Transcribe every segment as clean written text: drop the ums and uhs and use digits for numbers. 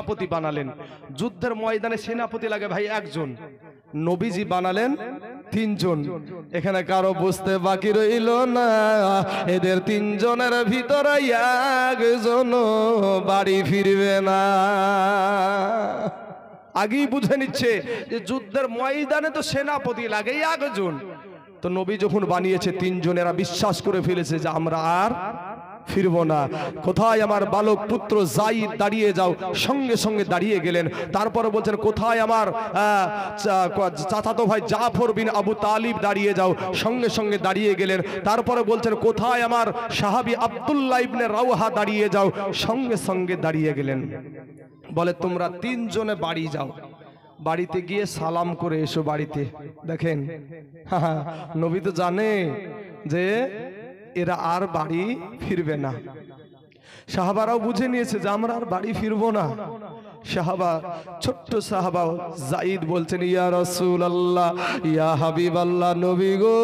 সেনাপতি বানালেন। যুদ্ধের ময়দানে সেনাপতি লাগে ভাই একজন, নবীজি বানালেন তিনজন। এখানে কারো বুঝতে বাকি রইল না, এদের তিনজনের ভিতরে একজন বাড়ি ফিরবে না। আগেই বুঝে নিচ্ছে যে যুদ্ধের ময়দানে তো সেনাপতি লাগে একজন, তো নবী যখন বানিয়েছে তিনজন, এরা বিশ্বাস করে ফেলেছে যে আমরা আর ফিরব না। কোথায় আমার বালক পুত্র যায়েদ, দাঁড়িয়ে যাও। সঙ্গে সঙ্গে দাঁড়িয়ে গেলেন। তারপরে বলছেন কোথায় আমার চাচাতো ভাই জাফর বিন আবু তালিব, দাঁড়িয়ে যাও। সঙ্গে সঙ্গে দাঁড়িয়ে গেলেন। তারপরে বলছেন কোথায় আমার সাহাবী আব্দুল্লাহ ইবনে রাওহা, দাঁড়িয়ে যাও। সঙ্গে সঙ্গে দাঁড়িয়ে গেলেন। বলে তোমরা তিনজনে বাড়ি যাও, বাড়িতে গিয়ে সালাম করে এসো বাড়িতে। দেখেন নবী তো জানে যে এরা আর বাড়ি ফিরবে না। সাহাবারাও বুঝে নিয়েছে যে আমরা আর বাড়ি ফিরবো না। সাহাবা, ছোট্ট সাহাবা যায়েদ বলছেন ইয়া রাসূলুল্লাহ, ইয়া হাবিবাল্লাহ, নবী গো,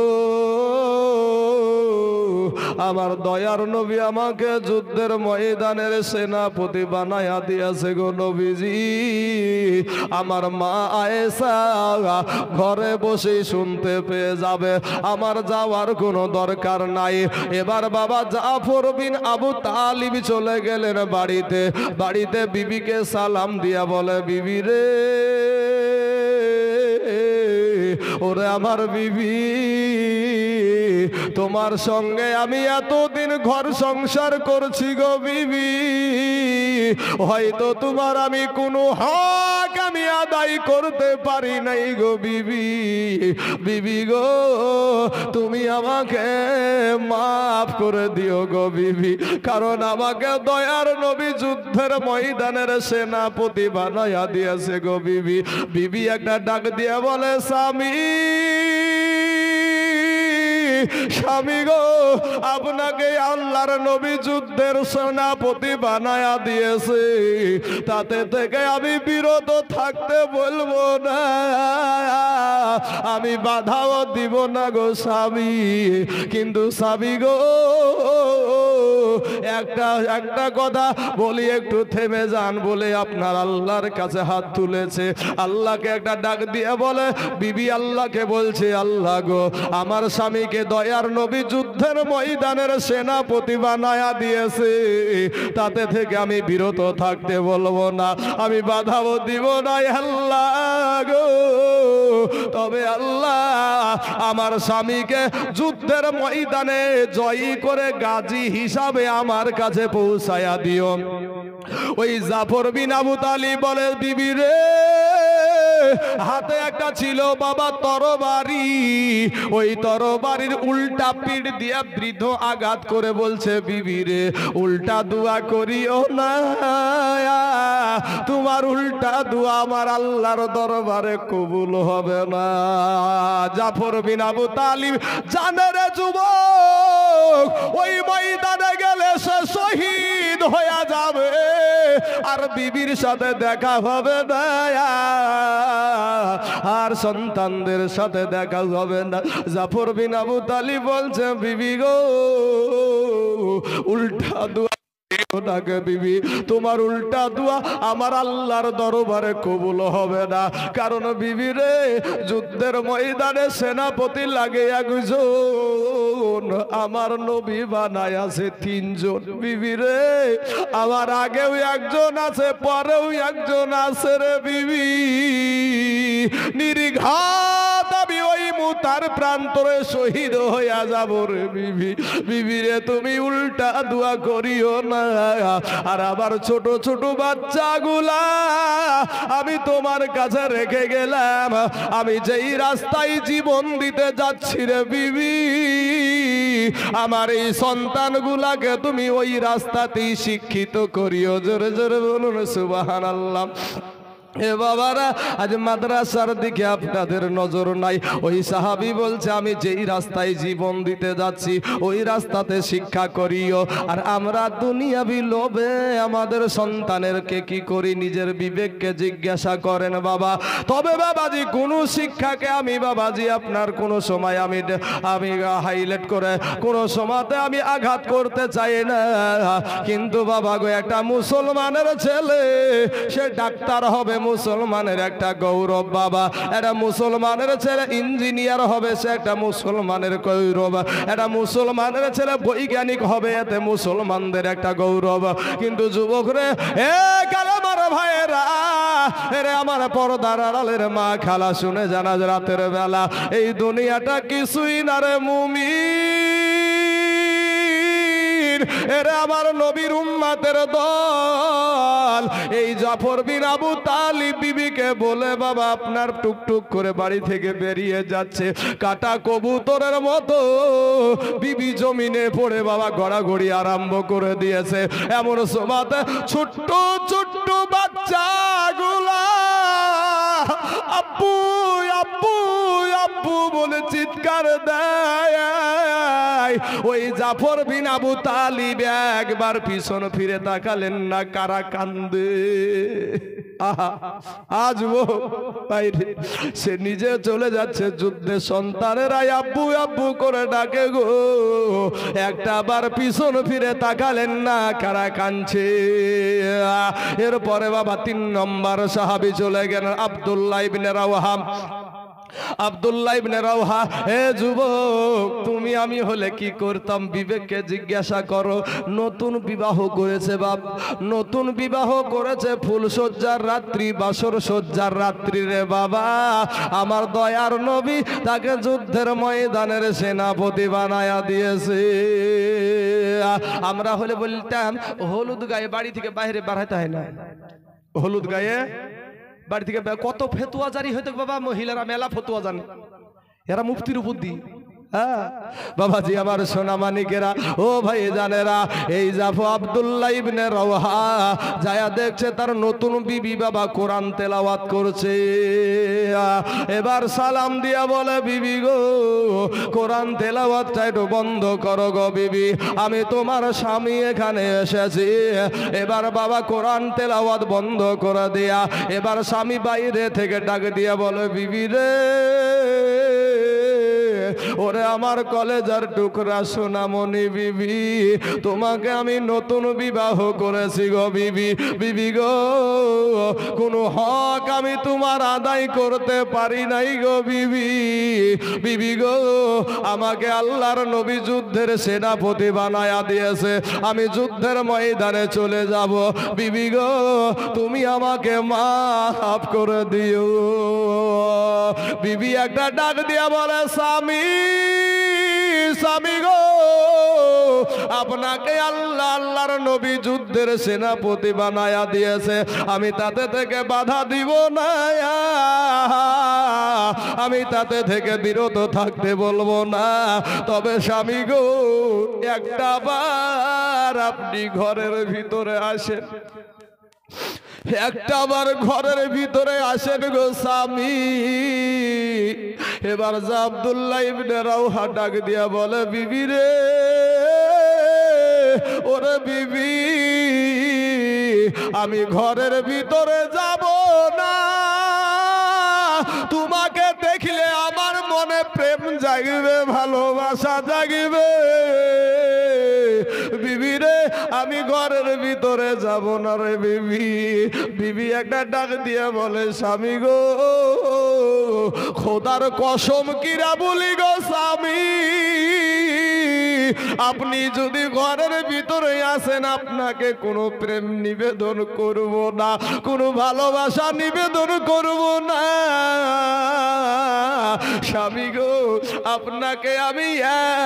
আমার দয়ার নবী আমাকে যুদ্ধের ময়দানের সেনাপতি বানায়া দিয়েছে গো নবীজি। আমার মা আয়েশা ঘরে বসে শুনতে পেয়ে যাবে, আমার যাওয়ার কোনো দরকার নাই। এবার বাবা জাফর বিন আবু তালিব চলে গেলেন বাড়িতে। বাড়িতে বিবিকে সালাম দিয়া বলে, বিবি রে, ওরে আমার বিবি, তোমার সঙ্গে আমি এতদিন ঘর সংসার করছি গো বিবি, হয়তো তোমার আমি কোনো হক আমি আদায় করতে পারি নাই গো বিবি। বিবি গো, তুমি আমাকে মাফ করে দিও গো বিবি, কারণ আমাকে দয়ার নবী যুদ্ধের ময়দানের সেনাপতি বানায়া দিয়েছে গো বিবি। বিবি একটা ডাক দিয়ে বলে, স্বামী, স্বামী গো, আপনাকে আল্লাহর নবী যুদ্ধের সেনাপতি বানায়া দিয়েছে, তাতে থেকে আমি বিরত থাকতে বলবো না, আমি বাধাও দিব না গো স্বামী। কিন্তু স্বামী গো, একটা কথা বলি, একটু থেমে যান বলে আপনার আল্লাহর কাছে হাত তুলেছে। আল্লাহকে একটা ডাক দিয়ে বলে, বিবি আল্লাহকে বলছে, আল্লাহ গো, আমার স্বামীকে দয়ার নবী যুদ্ধের ময়দানের সেনাপতি বানায়া দিয়েছে, তাতে থেকে আমি বিরত থাকতে বলবো না, আমি বাধাও দিব না আল্লাহ গো। তবে আল্লাহ, আমার স্বামীকে যুদ্ধের ময়দানে জয়ী করে গাজী হিসাবে আমার কাছে পৌঁছায়া দিও। ওই জাফর বিন আবু তালিব বলে, বিবি রে, হাতে একটা ছিল বাবা তরবারি, ওই তরবারির উল্টা পিঠ দিয়া বৃদ্ধ আঘাত করে বলছে, বিবি রে, উল্টা দোয়া করিও না, তোমার উল্টা দোয়া আমার আল্লাহর দরবারে কবুল হবে না। জাফর বিন আবু তালিব জানে রে যুবক, ওই ময়দানে গেলে সে শহীদ হয়ে যাবে, আর বিবির সাথে দেখা হবে না, আর সন্তানদের সাথে দেখা হবে না। জাফর বিন আবু তালিব বলছে, বিবি গো, উল্টা দোয়া বিবি, তোমার উল্টা দোয়া আমার আল্লাহর দরবারে কবুল হবে না, কারণ বিবি রে, যুদ্ধের ময়দানে সেনাপতি লাগে একজন, আমার নবী বানায় আছে তিনজন। বিবি রে, আমার আগেও একজন আছে, পরেও একজন আছে রে বিবি, নির্ঘাত আমি ওই মুতার প্রান্তরে শহীদ হইয়া যাব রে বিবি। বিবি রে, তুমি উল্টা দোয়া করিও না, আর আবার ছোট ছোট বাচ্চাগুলা আমি তোমার কাছে রেখে গেলাম, আমি যেই রাস্তায় জীবন দিতে যাচ্ছি রে বিবি, আমার এই সন্তানগুলাকে তুমি ওই রাস্তাতেই শিক্ষিত করিও। জোরে জোরে বলুন সুবহানাল্লাহ। এ বাবারা, আজ মাদ্রাসার দিকে আপনাদের নজর নাই। ওই সাহাবী বলছে আমি যেই রাস্তায় জীবন দিতে যাচ্ছি ওই রাস্তাতে শিক্ষা করিও। আর আমরা দুনিয়াবি লোভে আমাদের সন্তানেরকে কি করি, নিজের বিবেককে জিজ্ঞাসা করেন বাবা। তবে বাবাজি কোনো শিক্ষাকে আমি বাবাজি আপনার কোনো সময় আমি হাইলাইট করে কোনো সময়তে আমি আঘাত করতে চাই না, কিন্তু বাবা গো একটা মুসলমানের ছেলে সে ডাক্তার হবে, মুসলমানের একটা গৌরব বাবা। একটা মুসলমানের ছেলে ইঞ্জিনিয়ার হবে, সে একটা মুসলমানের গৌরব। একটা মুসলমানের ছেলে বৈজ্ঞানিক হবে, এতে মুসলমানদের একটা গৌরব। কিন্তু যুবকরে এ কালেমার ভাইয়েরা, এরে আমার পর্দার আড়ালের মা খালা শুনে জানা রাতের বেলা এই দুনিয়াটা কিছুই না রে মুমিন। এরে আমার নবীর উম্মতের দল এই জাফর বিন আবু তালিব বিবিকে বলে বাবা আপনার টুকটুক করে বাড়ি থেকে বেরিয়ে যাচ্ছে কাটা কবুতরের মতো বিবি জমিনে পড়ে বাবা গড়াগড়ি আরম্ভ করে দিয়েছে। এমন সময়তে ছোট্ট ছোট্ট বাচ্চাগুলা আব্বু আব্বু আব্বু বলে চিৎকার দেয়। ওই জাফর বিন আবু তালিব একবার পিছন ফিরে তাকালেন না, কারা কান্দে। আজ ও বাইরে সে নিজে চলে যাচ্ছে যুদ্ধে, সন্তানেরাই আব্বু আব্বু করে ডাকে গো, একটা বার পিছন ফিরে তাকালেন না, কারা কাঁদছে। এরপরে বাবা 3 নম্বর সাহাবী চলে গেলেন আব্দুল্লাহ ইবনে রাওহা। আব্দুল্লাহ ইবনে রাওহা, হে যুবক তুমি আমি হলে কি করতাম, বিবেককে জিজ্ঞাসা করো। নতুন বিবাহ করেছে বাপ, নতুন বিবাহ করেছে, ফুলসজ্জার রাত্রি, বাসর সজ্জার রাত্রি রে বাবা। আমার দয়ার নবী তাকে যুদ্ধের ময়দানের সেনাপতি বানায়া দিয়েছে। আমরা হলে বলতাম হলুদ গায়ে বাড়ি থেকে বাইরে বাড়াইতে হয় না, হলুদ গায়ে বাড়ি থেকে কত ফতুয়া জারি হইতো বাবা, মহিলারা মেলা ফতুয়া জানে, এরা মুফতির বুদ্ধি। হ্যাঁ বাবাজি আমার সোনা মানিকেরা, ও ভাই জানেরা, এই জাফর আব্দুল্লাহ ইবনে রাওহা যায়া দেখছে তার নতুন বিবি বাবা কোরআন তেলাওয়াত করছে। এবার সালাম দিয়া বলে বিবি গো কোরআন তেলাওয়াতটা একটু বন্ধ করো গো বিবি, আমি তোমার স্বামী এখানে এসেছি। এবার বাবা কোরআন তেলাওয়াত বন্ধ করে দিয়া এবার স্বামী বাইরে থেকে ডাক দিয়া বলে বিবি রে, ওরে আমার কলেজার টুকরা সোনামণি বিবি, তোমাকে আমি নতুন বিবাহ করেছি গো বিবি। বিবি গো কোনো হক আমি তোমার আদায় করতে পারি নাই গো বিবি। বিবি গো আমাকে আল্লাহর নবী যুদ্ধের সেনাপতি বানায়া দিয়েছে, আমি যুদ্ধের ময়দানে চলে যাব। বিবি গো তুমি আমাকে মাফ করে দিও। বিবি একটা ডাক দিয়া বলে স্বামী, স্বামী গো আপনাকে আল্লাহ আল্লাহর নবী যুদ্ধের সেনাপতি বানায়া দিয়েছে, আমি তাতে থেকে বাধা দিব না, আমি তাতে থেকে বিরত থাকতে বলবো না। তবে স্বামী গো একটা বার আপনি ঘরের ভিতরে আসেন, একটা বার ঘরের ভিতরে আসেন গো স্বামী। এবার আব্দুল্লাহ ইবনে রাওহা ডাক দিয়া বলে বিবি রে, ওরে বিবি আমি ঘরের ভিতরে যাব না, তোমাকে দেখলে আমার মনে প্রেম জাগিবে, ভালোবাসা জাগিবে। বিবি রে আমি ঘরের ভিতরে যাব না রে বিবি। বিবি একটা ডাক দিয়ে বলে স্বামী গো খোদার কসম কিরা বলি গো স্বামী, আপনি যদি ঘরের ভিতরে আসেন আপনাকে কোনো প্রেম নিবেদন করব না, কোনো ভালোবাসা নিবেদন করব না। স্বামী গো আপনাকে আমি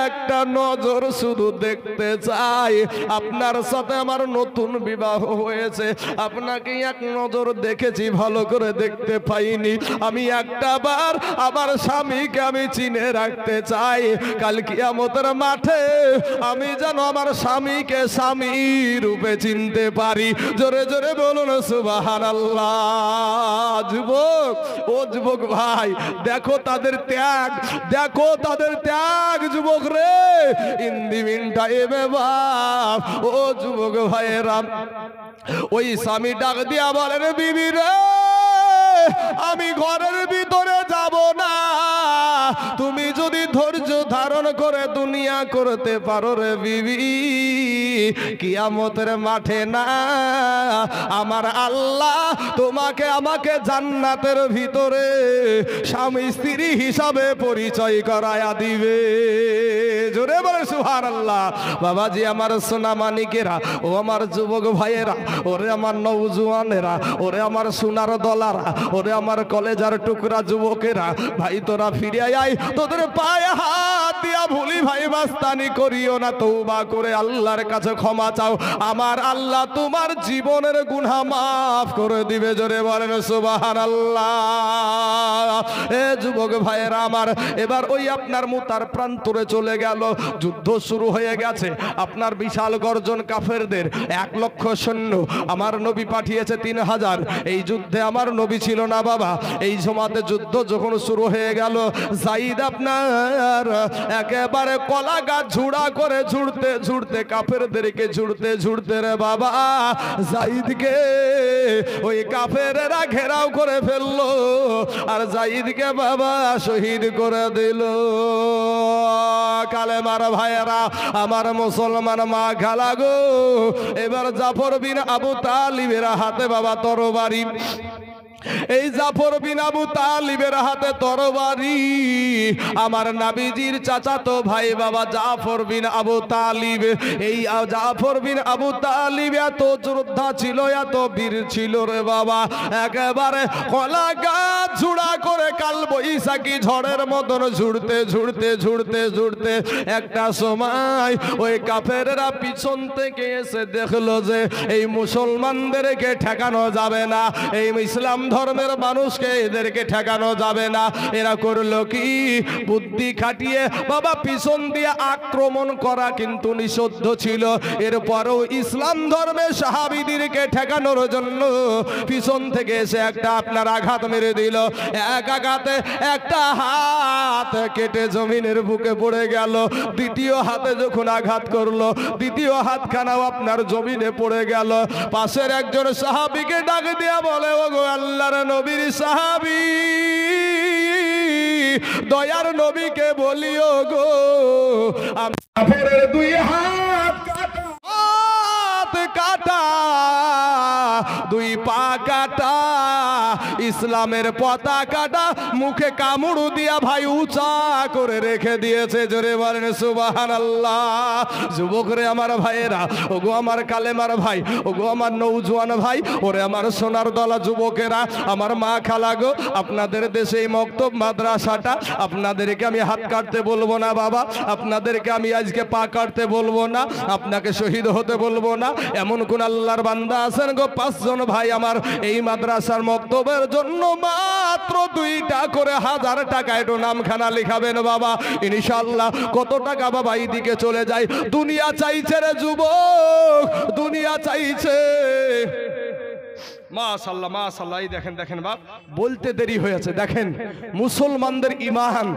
একটা নজর শুধু দেখতে চাই, আপনার সাথে আমার নতুন বিবাহ হয়েছে, আপনাকে এক নজর দেখেছি, ভালো করে দেখতে পাইনি। আমি একটা বার আমার স্বামীকে আমি চিনে রাখতে চাই, কাল কিয়ামতের মাঠে আমি যেন আমার স্বামীকে স্বামী রূপে চিনতে পারি। জোরে জোরে বলুন সুবহানাল্লাহ। যুবক, ও যুবক ভাই, দেখো তাদের ত্যাগ, দেখো তাদের ত্যাগ যুবক রে। ইন্দিমিনটা এবে বাপ, ও যুবক ভাইয়েরা, ওই স্বামী ডাক দিয়া বলেন, বিবি রে আমি ঘরের ভিতরে যাব না, তুমি যদি ধৈর্য ধারণ করে দুনিয়া করতে পারো রে বিবি, কিয়ামতের মাঠে না আমার আল্লাহ তোমাকে আমাকে জান্নাতের ভিতরে স্বামী স্ত্রী হিসাবে পরিচয় করায়া দিবে। জোরে বলে সুবহানাল্লাহ। বাবাজি আমার সোনা মানিকেরা, ও আমার যুবক ভাইয়েরা, ওরে আমার নওজোয়ানেরা, ওরে আমার সোনার দলারা, ওরে আমার কলেজার টুকরা যুবকেরা, ভাই তোরা ফিরে আয়, তোদের পায়ে হাত দিয়া ভুলি ভাই মাস্তানি করিও না, তওবা করে আল্লাহর কাছে ক্ষমা চাও, আমার আল্লাহ তোমার জীবনের গুনাহ মাফ করে দিবে। জোরে বলেন সুবহানাল্লাহ। এ যুবক ভাইয়েরা আমার, এবার ওই আপনার মুতার প্রান্তরে চলে গেল, যুদ্ধ শুরু হয়ে গেছে। আপনার বিশাল গর্জন কাফেরদের 1,00,000 সৈন্য, আমার নবী পাঠিয়েছে 3,000। এই যুদ্ধে আমার নবী ছিল না বাবা। এই জমাতে যুদ্ধ যখন শুরু হয়ে গেল, যায়েদ আপনার একেবারে কলা গাছ ঝুড়া করে ঝুড়তে ঝুড়তে কাফেরদেরকে ঝুড়তে ঝুড়তে রে বাবা, যায়েদকে ওই কাফেরেরা ঘেরাও করে ফেললো, আর যায়েদকে বাবা শহীদ করে দিল। কালেমার ভাইয়েরা আমার, মুসলমান মা খালা গো, এবার জাফর বিন আবু তালিবের হাতে বাবা তরবারি। এই জাফর বিন আবু তালিবের হাতে তরবারি। আমার নবীজির চাচাতো ভাই বাবা জাফর বিন আবু তালিব। এই জাফর বিন আবু তালিব এত যোদ্ধা ছিল, এত বীর ছিল রে বাবা, একেবারে কলা গাছ ঝুড়া করে কাল বৈশাখী ঝড়ের মতন ঝুড়তে ঝুড়তে ঝুড়তে ঝুড়তে একটা সময় ওই কাফেররা পিছন থেকে এসে দেখলো যে এই মুসলমানদেরকে ঠেকানো যাবে না, এই ইসলাম ধর্মের মানুষকে এদেরকে ঠেকানো যাবে না। এরা করলো কি, বুদ্ধি খাটিয়ে বাবা পিছন দিয়ে আক্রমণ করা কিন্তু নিষিদ্ধ ছিল। এরপরও ইসলাম ধর্মের সাহাবীদেরকে ঠেকানোর জন্য পিছন থেকে এসে একটা আপনার আঘাত মেরে দিল। এক আঘাতে একটা হাত কেটে জমিনের বুকে পড়ে গেল। দ্বিতীয় হাতে যখন আঘাত করলো, দ্বিতীয় হাতখানাও আপনার জমিনে পড়ে গেল। পাশের একজন সাহাবীকে ডাক দিয়া বলে, ওগো আল্লাহর নবীর সাহাবী, দয়ার নবীকে বলিও গো, আমার দুই হাত কাটা, দুই পা কাটা, ইসলামের পতাকাটা মুখে কামড় দিয়া ভাই উঁচা করে রেখে দিয়েছে। জোরে বলেন সুবহানাল্লাহ। যুবক রে আমার ভাইয়েরা, ওগো আমার কালেমার ভাই, ওগো আমার নওজোয়ান ভাই, ওরে আমার সোনার দলা যুবকেরা, আমার মা খালা গো, আপনাদের দেশে এই মক্তব মাদ্রাসাটা, আপনাদেরকে আমি হাত কাটতে বলবো না বাবা, আপনাদেরকে আমি আজকে পা কাটতে বলবো না, আপনাকে শহীদ হতে বলবো না। এমন কোন আল্লাহর বান্দা আছেন গো, 5 জন ভাই আমার এই মাদ্রাসার মক্তবের জন্য মাত্র 2টা করে 1000 টাকা একটু নামখানা লিখাবেন বাবা, ইনশাআল্লাহ। কত টাকা বাবা এইদিকে চলে যায়। দুনিয়া চাইছে রে যুবক, দুনিয়া চাইছে। মাশাআল্লাহ মাশাআল্লাহ। এই দেখেন দেখেন বাপ, বলতে দেরি হয়েছে। দেখেন মুসলমানদের ঈমান,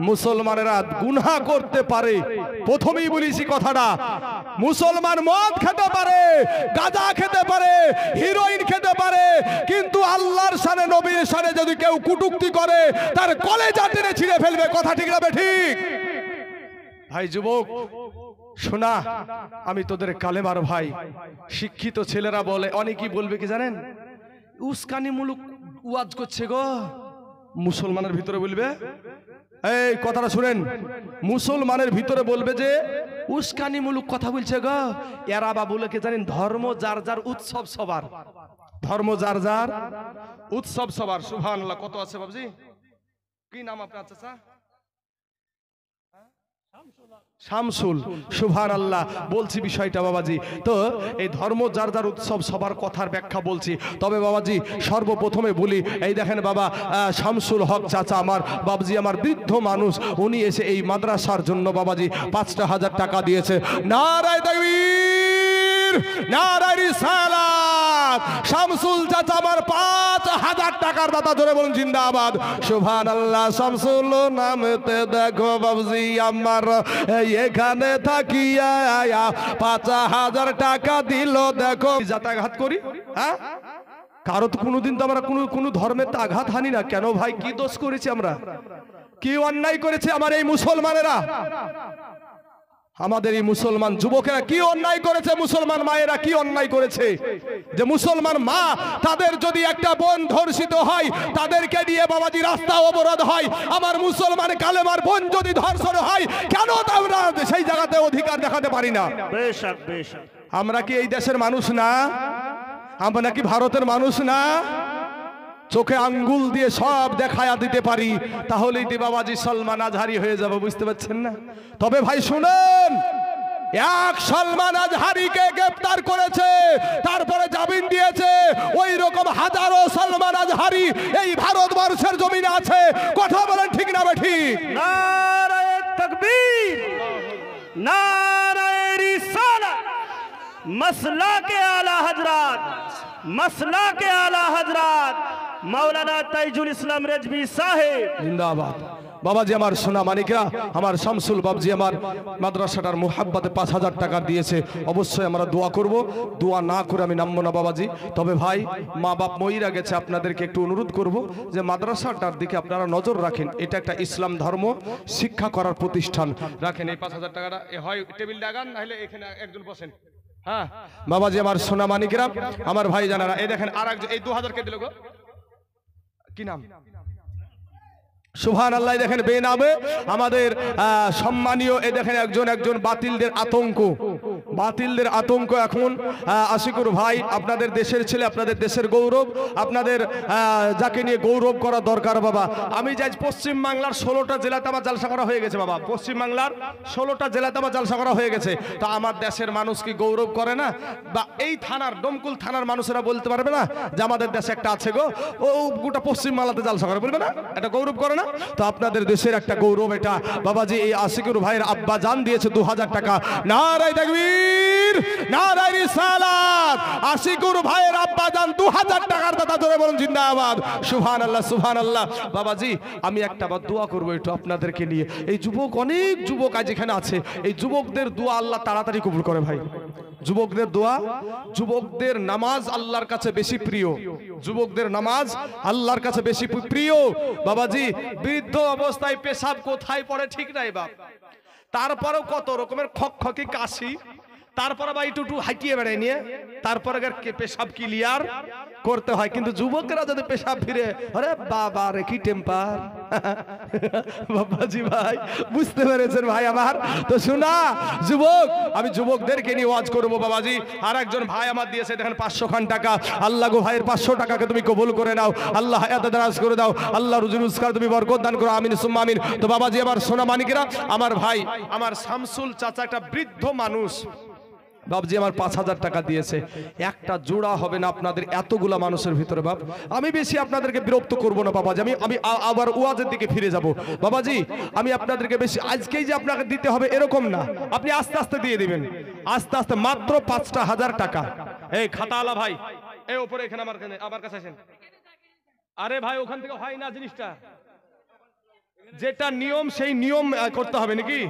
মুসলমানেরা গুনাহ করতে পারে। প্রথমেই বলেছি কথাটা, মুসলমান মদ খেতে পারে, গাঁজা খেতে পারে, হিরোইন খেতে পারে, কিন্তু আল্লাহর শানে নবীর শানে যদি কেউ কটূক্তি করে তার কলেজা টেনে ছিঁড়ে ফেলবে। কথা ঠিক না ঠিক? ভাই যুবক শোনা, আমি তোদের কালেমার ভাই। শিক্ষিত ছেলেরা বলে, অনেকেই বলবে কি জানেন, উস্কানিমূলক ওয়াজ করছে গো। মুসলমানের ভিতরে বলবে, এই কথাটা শুনেন, মুসলমানের ভিতরে বলবে যে উস্কানিমূলক কথা বলছে গো। এরা বা বলে কি জানেন, ধর্ম যার যার উৎসব সবার, ধর্ম যার যার উৎসব সবার। সুবহানাল্লাহ। কত আছে বাবজি? কি নাম আপনার চাচা? শামসুল, সুবহানাল্লাহ। বলছি বিষয়টা বাবাজি, তো এই ধর্ম যার যার উৎসব সবার কথার ব্যাখ্যা বলছি। তবে বাবাজি সর্বপ্রথমে বলি, এই দেখেন বাবা শামসুল হক চাচা আমার বাবাজি, আমার বৃদ্ধ মানুষ, উনি এসে এই মাদ্রাসার জন্য বাবাজি ৫,০০০ টাকা দিয়েছে। নারায়ে তাকবীর, নারায়ে রিসালাত। শামসুল চাচা আমার ৫,০০০ টাকার দাতা, জোরে বলুন জিন্দাবাদ, সুবহানাল্লাহ। শামসুল নামেতে দেখো বাবাজি আমার এখানে থাকিয়া ৫,০০০ টাকা দিল। দেখো যাতায়াত করি, হ্যাঁ কারো তো কোনোদিন তো আমরা কোনো ধর্মের তো আঘাত হানি না। কেন ভাই, কি দোষ করেছি আমরা, কি অন্যায় করেছে আমার এই মুসলমানেরা, আমাদের এই মুসলমান যুবকেরা কি অন্যায় করেছে, মুসলমান মায়েরা কি অন্যায় করেছে, যে মুসলমান মা তাদের যদি একটা বোন ধর্ষিত হয় তাদেরকে নিয়ে বাবাজি রাস্তা অবরোধ হয়। আমার মুসলমান কালেমার বোন যদি ধর্ষণ হয়, কেন আমরা সেই জায়গাতে অধিকার দেখাতে পারি না? বেশক বেশক। আমরা কি এই দেশের মানুষ না? আমরা কি ভারতের মানুষ না? চোখে আঙ্গুল দিয়ে সব দেখায়া দিতে পারি, তাহলেই তো বাবাজি সলমান আজহারি হয়ে যাবে, বুঝতে পারছেন না? তবে ভাই শুনুন, এক সলমান আজহারিকে গ্রেফতার করেছে, তারপরে জামিন দিয়েছে। ওই রকম হাজারো সলমান আজহারি এই ভারতবর্ষের জমিনে আছে। কথা বলেন ঠিক না বেঠিক? নারায়ে তাকবীর, নারায়ে রিসালাত। मसला के आला हजरात, मसला के आला हजरात मौलाना ताइजुल इस्लाम रेजवी साहेब जिंदाबाद। বাবাজি আমার সোনা মানিকরা, আমার শামসুল বাবজি আমার মাদ্রাসাটার মুহাব্বতে ৫,০০০ টাকা দিয়েছে। অবশ্যই আমরা দোয়া করব, দোয়া না করে আমি নামবো না বাবাজি। তবে ভাই মা বাপ মইরা গেছে, আপনাদেরকে একটু অনুরোধ করব যে মাদ্রাসাটার দিকে আপনারা নজর রাখেন। এটা একটা ইসলাম ধর্ম শিক্ষা করার প্রতিষ্ঠান। রাখেন এই ৫,০০০ টাকাটা, হয় টেবিল ডাগান, নাহলে এখানে একজন বসেন। হ্যাঁ বাবাজি আমার সোনা মানিকরা, আমার ভাই জানারা, এই দেখেন আর একজন, এই ২০০০ কে দিল গো, কি নাম? সুবহানাল্লাহ। দেখেন বেনামে আমাদের সম্মানীয়, এই দেখেন একজন বাতিলদের আতঙ্ক এখন। আশিকুর ভাই আপনাদের দেশের ছেলে, আপনাদের দেশের গৌরব, আপনাদের যাকে নিয়ে গৌরব করা দরকার বাবা। আমি যাই পশ্চিম বাংলার 16টা জেলাতে আমার জালসা করা হয়ে গেছে বাবা, পশ্চিম বাংলার 16টা জেলাতে আমার জালসা করা হয়ে গেছে। তো আমার দেশের মানুষ কি গৌরব করে না? বা এই থানার ডোমকুল থানার মানুষেরা বলতে পারবে না যে আমাদের দেশে একটা আছে গো, ও গোটা পশ্চিম বাংলাতে জালসা করে, বলবে না? এটা গৌরব করে না? তো আপনাদের দেশের একটা গৌরব এটা বাবাজি। এই আশিকুর ভাইয়ের আব্বা জান দিয়েছে ২০০০ টাকা। নারায়ে তাকবীর, নারায়ে রিসালাত। আশিকুর ভাইয়ের আব্বা জান ২০০০ টাকার দাতা, জোরে বলুন জিন্দাবাদ, সুবহানাল্লাহ সুবহানাল্লাহ। বাবাজি আমি একটা বার দোয়া করবো একটু আপনাদেরকে নিয়ে। এই যুবক, অনেক যুবক আজ এখানে আছে, এই যুবকদের দোয়া আল্লাহ তাড়াতাড়ি কবুল করে ভাই। যুবকদের দোয়া, যুবকদের নামাজ আল্লাহর কাছে বেশি প্রিয়, যুবকদের নামাজ আল্লাহর কাছে বেশি প্রিয় বাবাজি। বৃদ্ধ অবস্থায় পেশাব কোথায় পড়ে ঠিক নাই বাপ, তারপরেও কত রকমের খকখকি কাশি, তারপরে বা একটু হাঁটিয়ে বেড়ায় নিয়ে তারপরে পেশাব ক্লিয়ার করতে হয়। কিন্তু যুবকেরা যদি পেশাব ফিরে, আরে বাবা রে কি টেম্পার বাবাজি ভাই, বুঝতে পেরেছেন ভাই আমার? তো শোনা যুবক, আমি যুবকদেরকে নিয়ে ওয়াজ করবো বাবাজি। আর একজন ভাই আমার দিয়েছে দেখেন ৫০০ খান টাকা। আল্লাহ গো ভাইয়ের ৫০০ টাকাকে তুমি কবুল করে নাও, আল্লাহ হায়াতে দারাজ করে দাও, আল্লাহ রুজি রোজগার তুমি বরকত দান করো, আমিন সুম্মা আমিন। তো বাবাজি আমার সোনা মানিকেরা, আমার ভাই আমার শামসুল চাচা একটা বৃদ্ধ মানুষ বাবজি আমার ৫,০০০ টাকা দিয়েছে। একটা জোড়া হবে না আপনাদের এতগুলা মানুষের ভিতরে বাপ। আমি বেশি আপনাদেরকে বিরক্ত করব না বাবাজি, আমি আবার ওয়াজের দিকে ফিরে যাব বাবাজি। আমি আপনাদেরকে বেশি আজকেই যে আপনাকে দিতে হবে এরকম না, আপনি আস্তে আস্তে দিয়ে দিবেন, আস্তে আস্তে। মাত্র ৫,০০০ টাকা। এই খাতাওয়ালা ভাই, এই উপরে এখানে আমার কাছে আসেন। আরে ভাই ওখান থেকে হয় না জিনিসটা, যেটা নিয়ম সেই নিয়ম করতে হবে নাকি?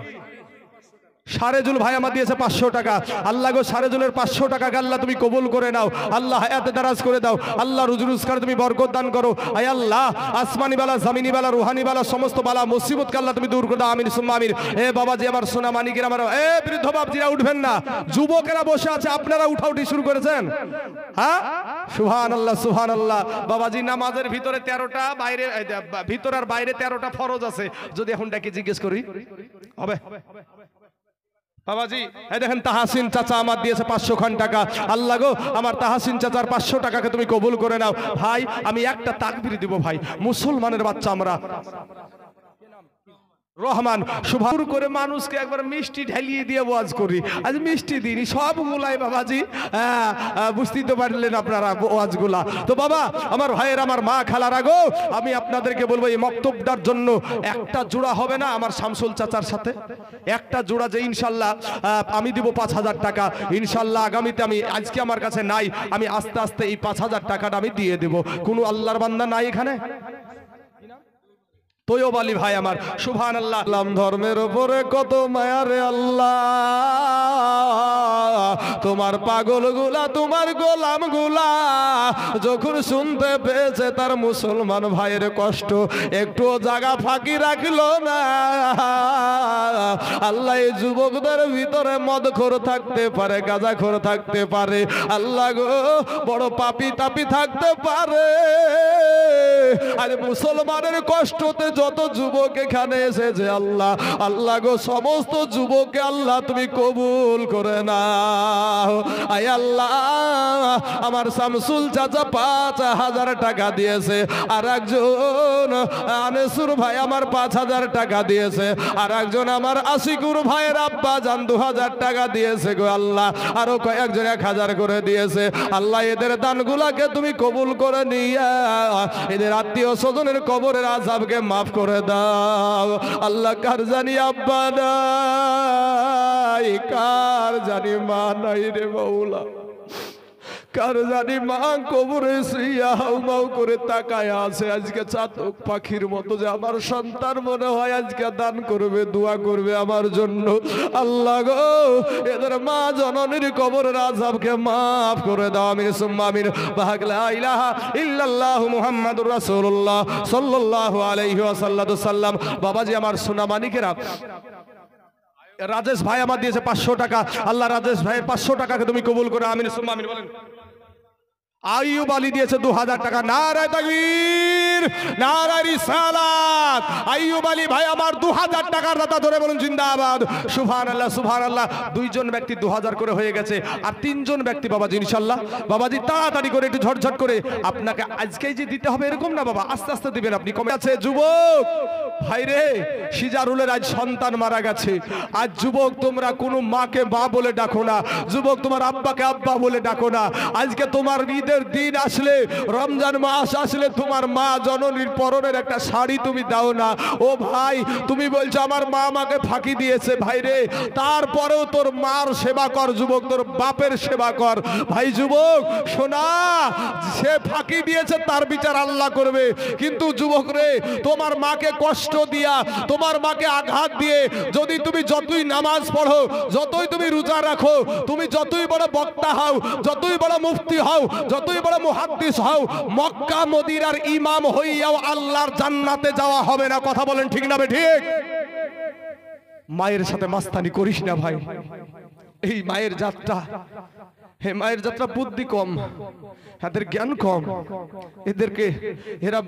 সারেজুল ভাই আমার দিয়েছে ৫০০ টাকা। আল্লাহ গো সারেজুলের ৫০০ টাকাকে আল্লাহ তুমি কবুল করে নাও, আল্লাহ হায়াতে দারাজ করে দাও, আল্লাহ রুজি রোজগার তুমি বরকত দান করো। আয় আল্লাহ আসমানি বালা, জামিনি বালা, রুহানি বালা, সমস্ত বালা মুসিবতকে আল্লাহ তুমি দূর করে দাও, আমিন সুম্মা আমিন। এ বাবাজি আমার সোনা মানিকের, আমার এ বৃদ্ধ বাপজিরা উঠবেন না, যুবকেরা বসে আছে, আপনারা উঠাউঠি শুরু করেছেন। হ্যাঁ সুবহানাল্লাহ সুবহানাল্লাহ। বাবাজি নামাজের ভিতরে 13টা, বাইরে ভিতর আর বাইরে 13টা ফরজ আছে। যদি এখন ডাকে জিজ্ঞেস করি হবে বাবাজি? এই দেখেন তাহাসিন চাচা আমার দিয়েছে ৫০০ খান টাকা। আল্লাহ গো আমার তাহাসিন চাচার ৫০০ টাকাকে তুমি কবুল করে নাও। ভাই আমি একটা তাকবীর দিব ভাই, মুসলমানের বাচ্চা আমরা। রহমান সুভার করে মানুষকে একবার মিষ্টি ঢালিয়ে দিয়ে ওয়াজ করি। আজ মিষ্টি দিনই সবগুলাই বাবাজি, বুঝতেই তো পারলেন আপনারা ওয়াজগুলা। তো বাবা আমার ভাইয়ের, আমার মা খালারা গো, আমি আপনাদেরকে বলবো এই মক্তবটার জন্য একটা জোড়া হবে না আমার শামসুল চাচার সাথে? একটা জোড়া যে ইনশাল্লাহ আমি দিব 5,000 টাকা ইনশাল্লাহ আগামীতে। আমি আজকে আমার কাছে নাই, আমি আস্তে আস্তে এই 5,000 টাকাটা আমি দিয়ে দেব। কোনো আল্লাহর বান্দা নাই এখানে? তৈয়ব আলী ভাই আমার, সুবহানাল্লাহ। ইসলাম ধর্মের উপরে কত মায়া রে আল্লাহ, তোমার পাগল গুলা, তোমার গোলাম গুলা যখন শুনতে পেয়েছে তার মুসলমান ভাইয়ের কষ্ট, একটু জায়গা ফাঁকি রাখলো না। আল্লাহ এই যুবকদের ভিতরে মদখোর থাকতে পারে, গাঁজাখোর থাকতে পারে, আল্লাহ গো বড় পাপী তাপী থাকতে পারে। আরে মুসলমানের কষ্টতে যত যুবক এখানে এসেছে আল্লাহ, আল্লাহ গো সমস্ত যুবককে আল্লাহ তুমি কবুল করে নাও। আয় আল্লাহ আমার শামসুল চাচা 5,000 টাকা দিয়েছে, আর একজন আনেসুর ভাই আমার 5,000 টাকা দিয়েছে, আর একজন আমার আশিকুর ভাইয়ের আব্বা জান 2,000 টাকা দিয়েছে গো আল্লাহ, আরো কয়েকজন 1,000 করে দিয়েছে। আল্লাহ এদের দানগুলাকে তুমি কবুল করে নিয়া এদের আত্মীয় স্বজনের কবরের আযাবকে মাফ করে দাও আল্লাহ। কার জানি আব্বা নাই, কার জানি মা নাই রে মাওলা, কার জানি মা কবরে শুইয়া হাউমাউ করে তাকায় আছে আজকে চাতক পাখির মতো, যে আমার সন্তান মনে হয় আজকে দান করবে, দোয়া করবে আমার জন্য। আল্লাহ গো এদের মা জননীর কবরের আযাবকে মাফ করে দাও। আমিন সুম্মা আমিন। বাহাক লা ইলাহা ইল্লাল্লাহু মুহাম্মাদুর রাসূলুল্লাহ সাল্লাল্লাহু আলাইহি ওয়াসাল্লাম। বাবাজি আমার সোনা মানিকেরা, রাজেশ ভাই আমার দিয়েছে 500 টাকা, আল্লাহ রাজেশ ভাইয়ের 500 টাকাকে তুমি কবুল করে আমিন সুম্মা আমিন বলেন। আইয়ুব আলী দিয়েছে 2,000 টাকা, নারায়ে তাকবীর, নারায়ে রিসালাত। আইয়ুব আলী ভাই আমার 2,000 টাকার দাতা, ধরে বলুন জিন্দাবাদ। সুবহানাল্লাহ সুবহানাল্লাহ। 2 জন ব্যক্তি 2,000 করে হয়ে গেছে, আর 3 জন ব্যক্তি বাবাজি ইনশাআল্লাহ, বাবাজি তাড়াতাড়ি করে একটু ঝটঝট করে, আপনাকে আজকেই যে দিতে হবে এরকম না বাবা, আস্তে আস্তে দিবেন আপনি। কমে আছে যুবক ভাই রে, সিজারুলের আজ সন্তান মারা গেছে। আজ যুবক তোমরা কোনো মাকে মা বলে ডাকো না, যুবক তোমার আব্বাকে আব্বা বলে ডাকো না। আজকে তোমার ঈদের দিন আসলে, রমজান মাস আসলে তোমার মা জননীর পরনের একটা শাড়ি তুমি দাও না। ও ভাই তুমি বলছো আমার মা আমাকে ফাঁকি দিয়েছে, ভাই রে তারপরেও তোর মার সেবা কর যুবক, তোর বাপের সেবা কর ভাই। যুবক শোনা, সে ফাঁকি দিয়েছে তার বিচার আল্লাহ করবে, কিন্তু যুবক রে তোমার মাকে কষ্ট দিয়া, তোমার মাকে আঘাত দিয়ে যদি তুমি যতই নামাজ পড়ো, যতই তুমি রোজা রাখো, তুমি যতই বড় বক্তা হও, যতই বড় মুফতি হও, যতই বড় মুহাদ্দিস হও, মক্কা মদিনার ইমাম হইয়াও আল্লাহর জান্নাতে যাওয়া হবে না। কথা বলেন ঠিক না ঠিক? মায়ের সাথে মাস্তানি করিস না ভাই। এই মায়ের যাত্রা, হে মায়ের যাত্রা বুদ্ধি কম, এদের জ্ঞান কম, এদেরকে এরা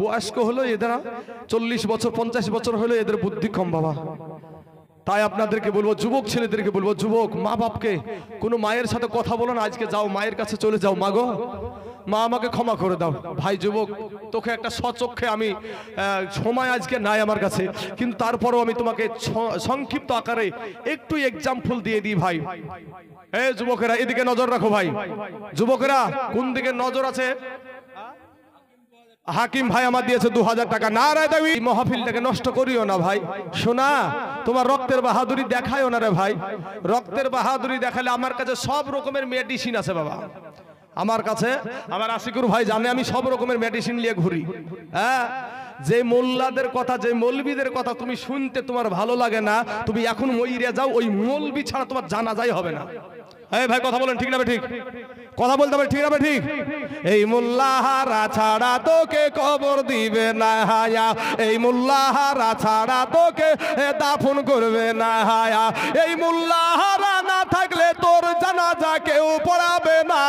বয়স্ক হলো, এরা 40 বছর 50 বছর হলো, এদের বুদ্ধি কম বাবা। তাই আপনাদেরকে বলবো, যুবক ছেলেদেরকে বলবো, যুবক মা বাপকে কোনো মায়ের সাথে কথা বলো না, আজকে যাও মায়ের কাছে চলে যাও, মা গো মা আমাকে ক্ষমা করে দাও। ভাই যুবক তোকে একটা সচক্ষে আমি, সময় আজকে নাই আমার কাছে, কিন্তু তারপরও আমি তোমাকে সংক্ষিপ্ত আকারে একটু এক্সাম্পল দিয়ে দিই ভাই। এই যুবকেরা এদিকে নজর রাখো ভাই, যুবকেরা কোন দিকে নজর আছে? হাকিম ভাই আমার দিয়েছে 2,000 টাকা, নারায়ে তাকবীর। এই মাহফিলটাকে নষ্ট করিও না ভাই। শোনা, তোমার রক্তের বাহাদুরি দেখায়ও না রে ভাই। রক্তের বাহাদুরি দেখালে আমার কাছে সব রকমের মেডিসিন আছে বাবা। আমার কাছে আমার আশিকুর ভাই জানে আমি সব রকমের মেডিসিন নিয়ে ঘুরি। হ্যাঁ, যে মোল্লাদের কথা, যে মৌলবীদের কথা তুমি শুনতে তোমার ভালো লাগে না, তুমি এখন মইরে যাও, ওই মৌলবী ছাড়া তোমার জানাজাই হবে না। এই ভাই কথা বলেন ঠিক না ঠিক? কথা বলতে হবে ঠিক না ঠিক? এই মোল্লাহারা ছাড়া তোকে কবর দিবে না হায়া, এই মোল্লাহারা ছাড়া তোকে দাফন করবে না হায়া, এই মোল্লাহারা না থাকলে তোর জানাজা কেউ পড়াবে না,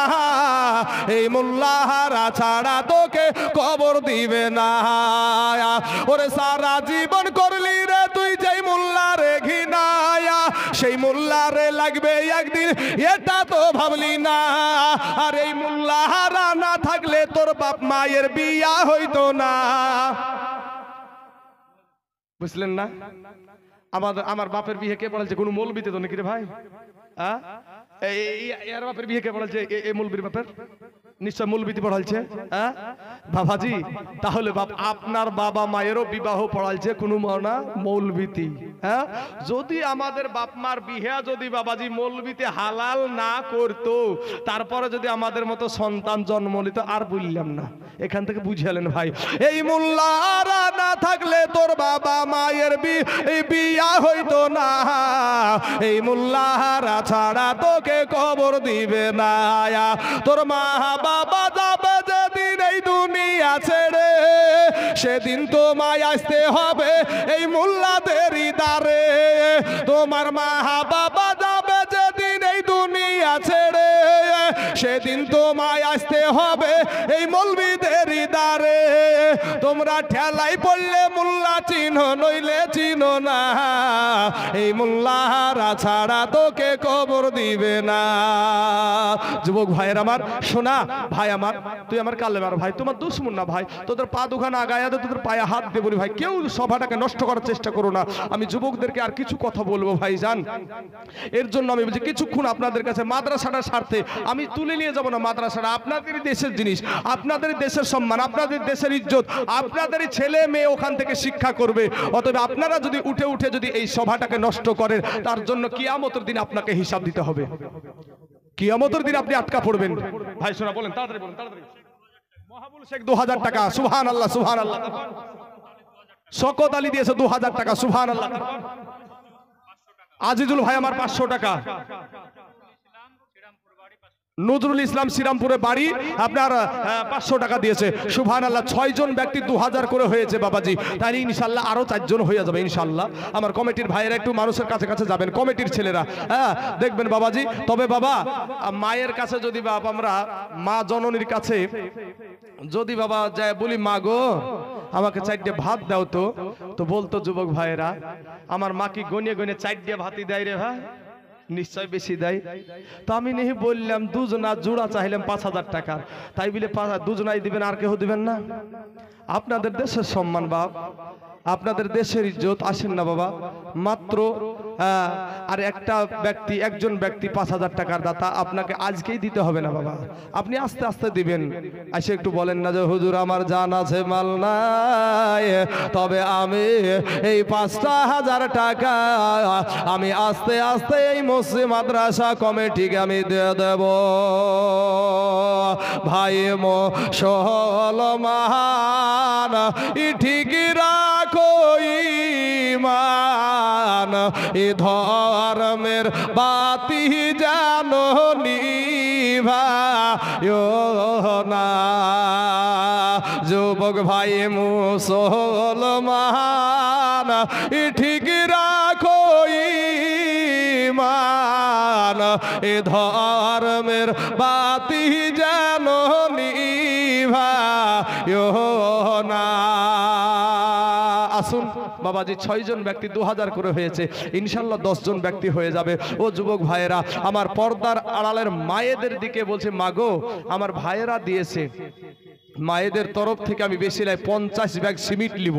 এই মোল্লাহারা ছাড়া তোকে কবর দিবে না হায়া। ওরে সারা জীবন করলি রে তুই যেই মোল্লারে ঘৃণায়া, সেই মোল্লারে লাগবে একদিন, এটা তো ভাবলি না। আর এই মোল্লাহারা না থাকলে তোর বাপ মায়ের বিয়া হইতো না। বুঝলেন না? আমার বাপের বিয়ে কে পড়াচ্ছে? কোনো মৌলবিতে তো নাকি রে ভাই? এর বাপের বিয়ে কে পড়াচ্ছে? এই মৌলবীর বাপের নিশ্চয় মৌলবিতে পড়াচ্ছে। বাবাজি, তাহলে আপনার বাবা মায়েরও বিবাহ পড়াচ্ছে কোনো না মৌলবিতি। যদি আমাদের বাপ মার বিহা যদি বাবাজি মৌলবিতে হালাল না করতো, তারপরে যদি আমাদের মতো সন্তান জন্ম নিত, আর বললাম না। এখান থেকে বুঝালেন ভাই, এই মোল্লারা না থাকলে তোর বাবা মায়ের বিয়া হইতো না। এই মোল্লারা ছাড়া তোকে কবর দিবে না। তোর মা বাবা যাবে যেদিন এই দুনিয়া ছেড়ে, সেদিন তোমায় আসতে হবে এই মোল্লাদেরই দ্বারে। তোমার মা বাবা যাবে যেদিন এই দুনিয়া ছেড়ে, সেদিন তোমায় আসতে হবে এই মৌলবীদেরই দ্বারে। তোমরা ঠেলাই পড়লে মোল্লা চিনো, নইলে চিনো না। এই মোল্লারা ছাড়া তোকে কবর দিবে না। যুবক ভাইয়ের আমার, শোনা ভাই আমার, তুই আমার কালেমার ভাই, তোমার দুশ্মন না ভাই। তোদের পা দুখানা আগায়া দে, তোদের পায়ে হাত দিয়ে বলি ভাই, কেউ সভাটাকে নষ্ট করার চেষ্টা করো না। আমি যুবকদেরকে আর কিছু কথা বলবো ভাই জান, এর জন্য আমি বলছি কিছুক্ষণ আপনাদের কাছে মাদ্রাসাটার স্বার্থে আমি তুলে নিয়ে যাব না। মাদ্রাসাটা আপনাদের দেশের জিনিস, আপনাদের দেশের সম্মান, আপনাদের দেশের ইজ্জত, আপনাদেরই ছেলে মেয়ে ওখান থেকে শিক্ষা করবে। অতএব আপনারা যদি উঠে উঠে যদি এই সভাটাকে নষ্ট করেন, তার জন্য কিয়ামতের দিন আপনাকে হিসাব দিতে হবে। কিয়ামতের দিন আপনি আটকা পড়বেন। ভাই শোনা, বলেন তাড়াতাড়ি, বলেন তাড়াতাড়ি। মহাবুল শেখ 2000 টাকা, সুবহানাল্লাহ সুবহানাল্লাহ। শকত আলী দিয়েছে 2000 টাকা, সুবহানাল্লাহ। আজিজুল ভাই আমার 500 টাকা। নজরুল ইসলাম শ্রীরামপুরে বাড়ি, আপনার 500 টাকা দিয়েছে, সুবহানাল্লাহ। 6 জন ব্যক্তি 2000 করে হয়েছে বাবাজি। তাই ইনশাল্লাহ আরো 4 জন হয়ে যাবে ইনশাল্লাহ। আমার কমিটির ভাইয়েরা একটু মানুষের কাছে কাছে যাবেন, কমিটির ছেলেরা, দেখবেন বাবাজি। তবে বাবা, মায়ের কাছে যদি বাবা, আমরা মা জননীর কাছে যদি বাবা যায় বলি, মা গো আমাকে 4টে ভাত দাও তো বলতো যুবক ভাইয়েরা, আমার মা কি গনিয়ে গনিয়ে 4টে ভাতই দেয় রে ভাই? নিশ্চয় বেশি দেয়। তো আমি নেই বললাম দুজনা জোড়া চাইলাম 5000 টাকা, তাই বলে দুজনাই দিবেন, আর কেউ দিবেন না? আপনাদের দেশের সম্মান বাপ, আপনাদের দেশের ইজ্জত, আসেন না বাবা। মাত্র আর একটা ব্যক্তি, একজন ব্যক্তি 5000 টাকার দাতা, আপনাকে আজকেই দিতে হবে না বাবা, আপনি আস্তে আস্তে দিবেন। এসে একটু বলেন না যে হুজুর আমার জান আছে মাল নাই, তবে আমি এই 5000 টাকা আমি আস্তে আস্তে এই মসজিদ মাদ্রাসা কমিটিকে আমি দিয়ে দেব। ভাই মুসলমান ঠিকই রাখো ঈমান, এ ধর্মের বাতি জানো নিভায়ো না। যুবক ভাই মুসলমান ঠিক রাখো ঈমান, এ ধর্মের বাতি জানো নিভায়ো না। আসুন বাবাজি, 6 জন ব্যক্তি 2000 করে হয়েছে, ইনশাল্লাহ 10 জন ব্যক্তি হয়ে যাবে। ও যুবক ভাইয়েরা, আমার পর্দার আড়ালের মায়েদের দিকে বলছে, মাগো আমার ভাইয়েরা দিয়েছে, মায়েদের তরফ থেকে আমি বেশি নাই 50 ব্যাগ সিমেন্ট নিব।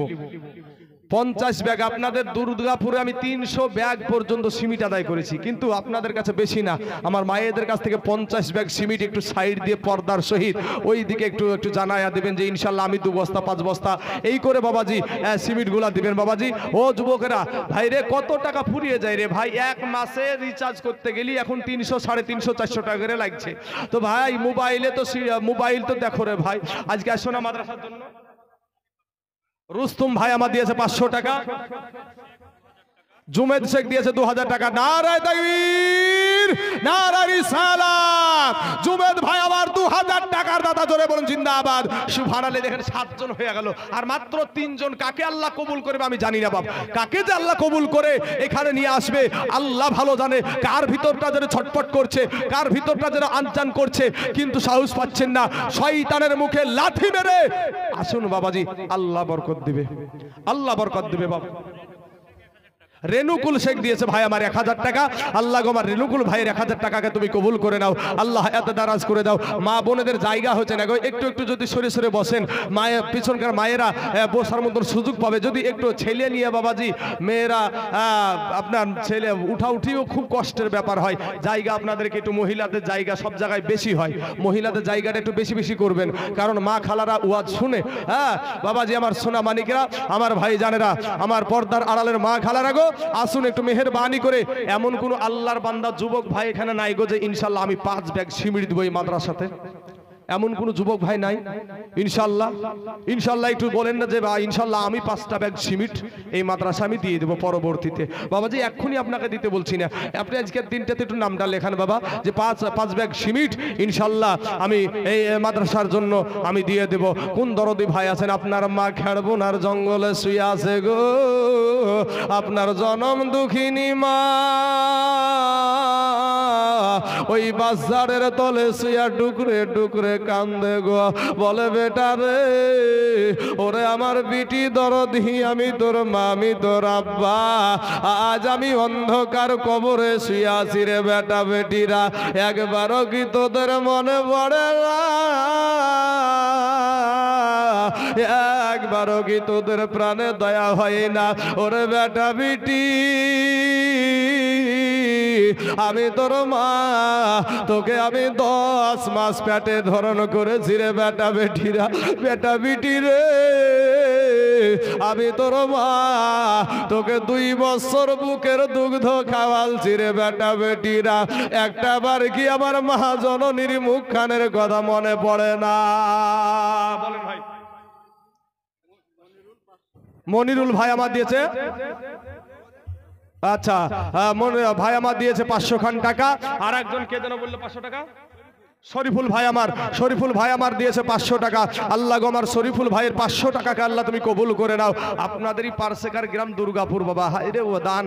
50 ব্যাগ, আপনাদের দুর্গাপুরে আমি 300 ব্যাগ পর্যন্ত সিমেন্ট আদায় করেছি, কিন্তু আপনাদের কাছে বেশি না। আমার মায়েদের কাছ থেকে 50 ব্যাগ সিমেন্ট একটু সাইড দিয়ে পর্দার সহিত ওই দিকে একটু জানাইয়া দিবেন যে ইনশাল্লাহ আমি 2 বস্তা 5 বস্তা এই করে বাবাজি সিমেন্টগুলা দিবেন বাবাজি। ও যুবকেরা, ভাই রে কত টাকা ফুরিয়ে যায় রে ভাই, এক মাসে রিচার্জ করতে গেলি এখন 300, 350, 400 টাকা করে লাগছে। তো ভাই মোবাইল তো দেখো রে ভাই। আজকে আসো না মাদ্রাসার জন্য? রুস্তম ভাই আমার দিয়েছে 500 টাকা, জুমেদ শেখ দিয়েছে 2000 টাকা। নারায়ে তাকবীর, নারায়ে রিসালাত। জুমেদ ভাই আবার 2000 টাকার দাতা, জোরে বলুন জিন্দাবাদ। সুবহানাল্লাহ। দেখেন 7 জন হয়ে গেল, আর মাত্র 3 জন। কাকে আল্লাহ কবুল করবে আমি জানি না বাপ, কাকে যে আল্লাহ কবুল করে এখানে নিয়ে আসবে আল্লাহ ভালো জানে। কার ভিতরটা যেন ছটফট করছে, কার ভিতরটা যেন আনজান করছে, কিন্তু সাহস পাচ্ছেন না। শয়তানের মুখে লাথি মেরে আসুন বাবাজি, আল্লাহ বরকত দিবে, আল্লাহ বরকত দিবে বাবা। রেনুকুল শেখ দিয়েছে ভাই আমার 1000 টাকা। আল্লাহ গো আমার রেনুকুল ভাইয়ের 1000 টাকাকে তুমি কবুল করে নাও, আল্লাহ হায়াতে দারাজ করে দাও। মা বোনেদের জায়গা হচ্ছে না গো, একটু একটু যদি সরে সরে বসেন, মায়ের পিছনকার মায়েরা বসার মতন সুযোগ পাবে। যদি একটু ছেলে নিয়ে বাবাজি মেয়েরা আপনার ছেলে উঠাউঠিও খুব কষ্টের ব্যাপার হয়, জায়গা আপনাদেরকে একটু মহিলাদের জায়গা সব জায়গায় বেশি হয়, মহিলাদের জায়গাটা একটু বেশি বেশি করবেন, কারণ মা খালারা ওয়াজ শুনে। হ্যাঁ বাবাজি আমার সোনা মানিকেরা, আমার ভাই জানেরা, আমার পর্দার আড়ালের মা খালারা গো, আসুন একটু মেহেরবানি করে। এমন কোন আল্লাহর বান্দা যুবক ভাই এখানে নাই গো যে ইনশাল্লাহ আমি 5 ব্যাগ সিমেন্ট দিব এই মাদ্রাসাতে, এমন কোন যুবক ভাই নাই? ইনশাল্লাহ ইনশাল্লাহ একটু বলেন না যে ভাই ইনশাল্লাহ আমি 5টা ব্যাগ সিমেন্ট এই মাদ্রাসা আমি দিয়ে দেবো পরবর্তীতে। বাবাজি এক্ষুনি আপনাকে দিতে বলছি না, আপনি আজকের দিনটাতে একটু নামটা লেখান বাবা, যে 5 ব্যাগ সিমেন্ট ইনশাল্লাহ আমি এই মাদ্রাসার জন্য আমি দিয়ে দেব। কোন দরদি ভাই আছেন? আপনার মা খেড়বোনার জঙ্গলে শুয়ে আছে গো, আপনার জনম দুঃখিনী মা ওই বাজারের তলে শুয়া ডুকরে ডুকরে কান্দে গো, বলে বেটা রে ওরে আমার বিটি দরদি, আমি তোর মা, আমি তোর আব্বা, আজ আমি অন্ধকার কবরে শুয়ে আছি রে বেটা বেটিরা, একবারও কি তোদের মনে পড়ে না? একবারও কি তোদের প্রাণে দয়া হয় না? ওরে বেটা বিটি আমি তোর মা, তোকে আমি 10 মাস পেটে ধারণ করেছি রে বেটা বেটিরা, বেটা বিটি রে আমি তোর মা, তোকে 2 বছর বুকের দুগ্ধ খাওয়ালছি রে বেটা বেটিরা, একটা বার কি আমার মা জননীর মুখখানের কথা মনে পড়ে না? বলেন ভাই। মনিরুল ভাই আমার দিয়েছে, আচ্ছা ভাই আমার দিয়েছে 500 খান টাকা। আর একজন কে যেন বললো 500 টাকা, শরীফুল ভাই আমার, শরীফুল ভাই আমার দিয়েছে 500 টাকা। আল্লাহ গো আমার শরীফুল ভাইয়ের 500 টাকাকে আল্লাহ তুমি কবুল করে নাও। আপনাদেরই পার্সেকার গ্রাম দুর্গাপুর বাবা, রে ও দান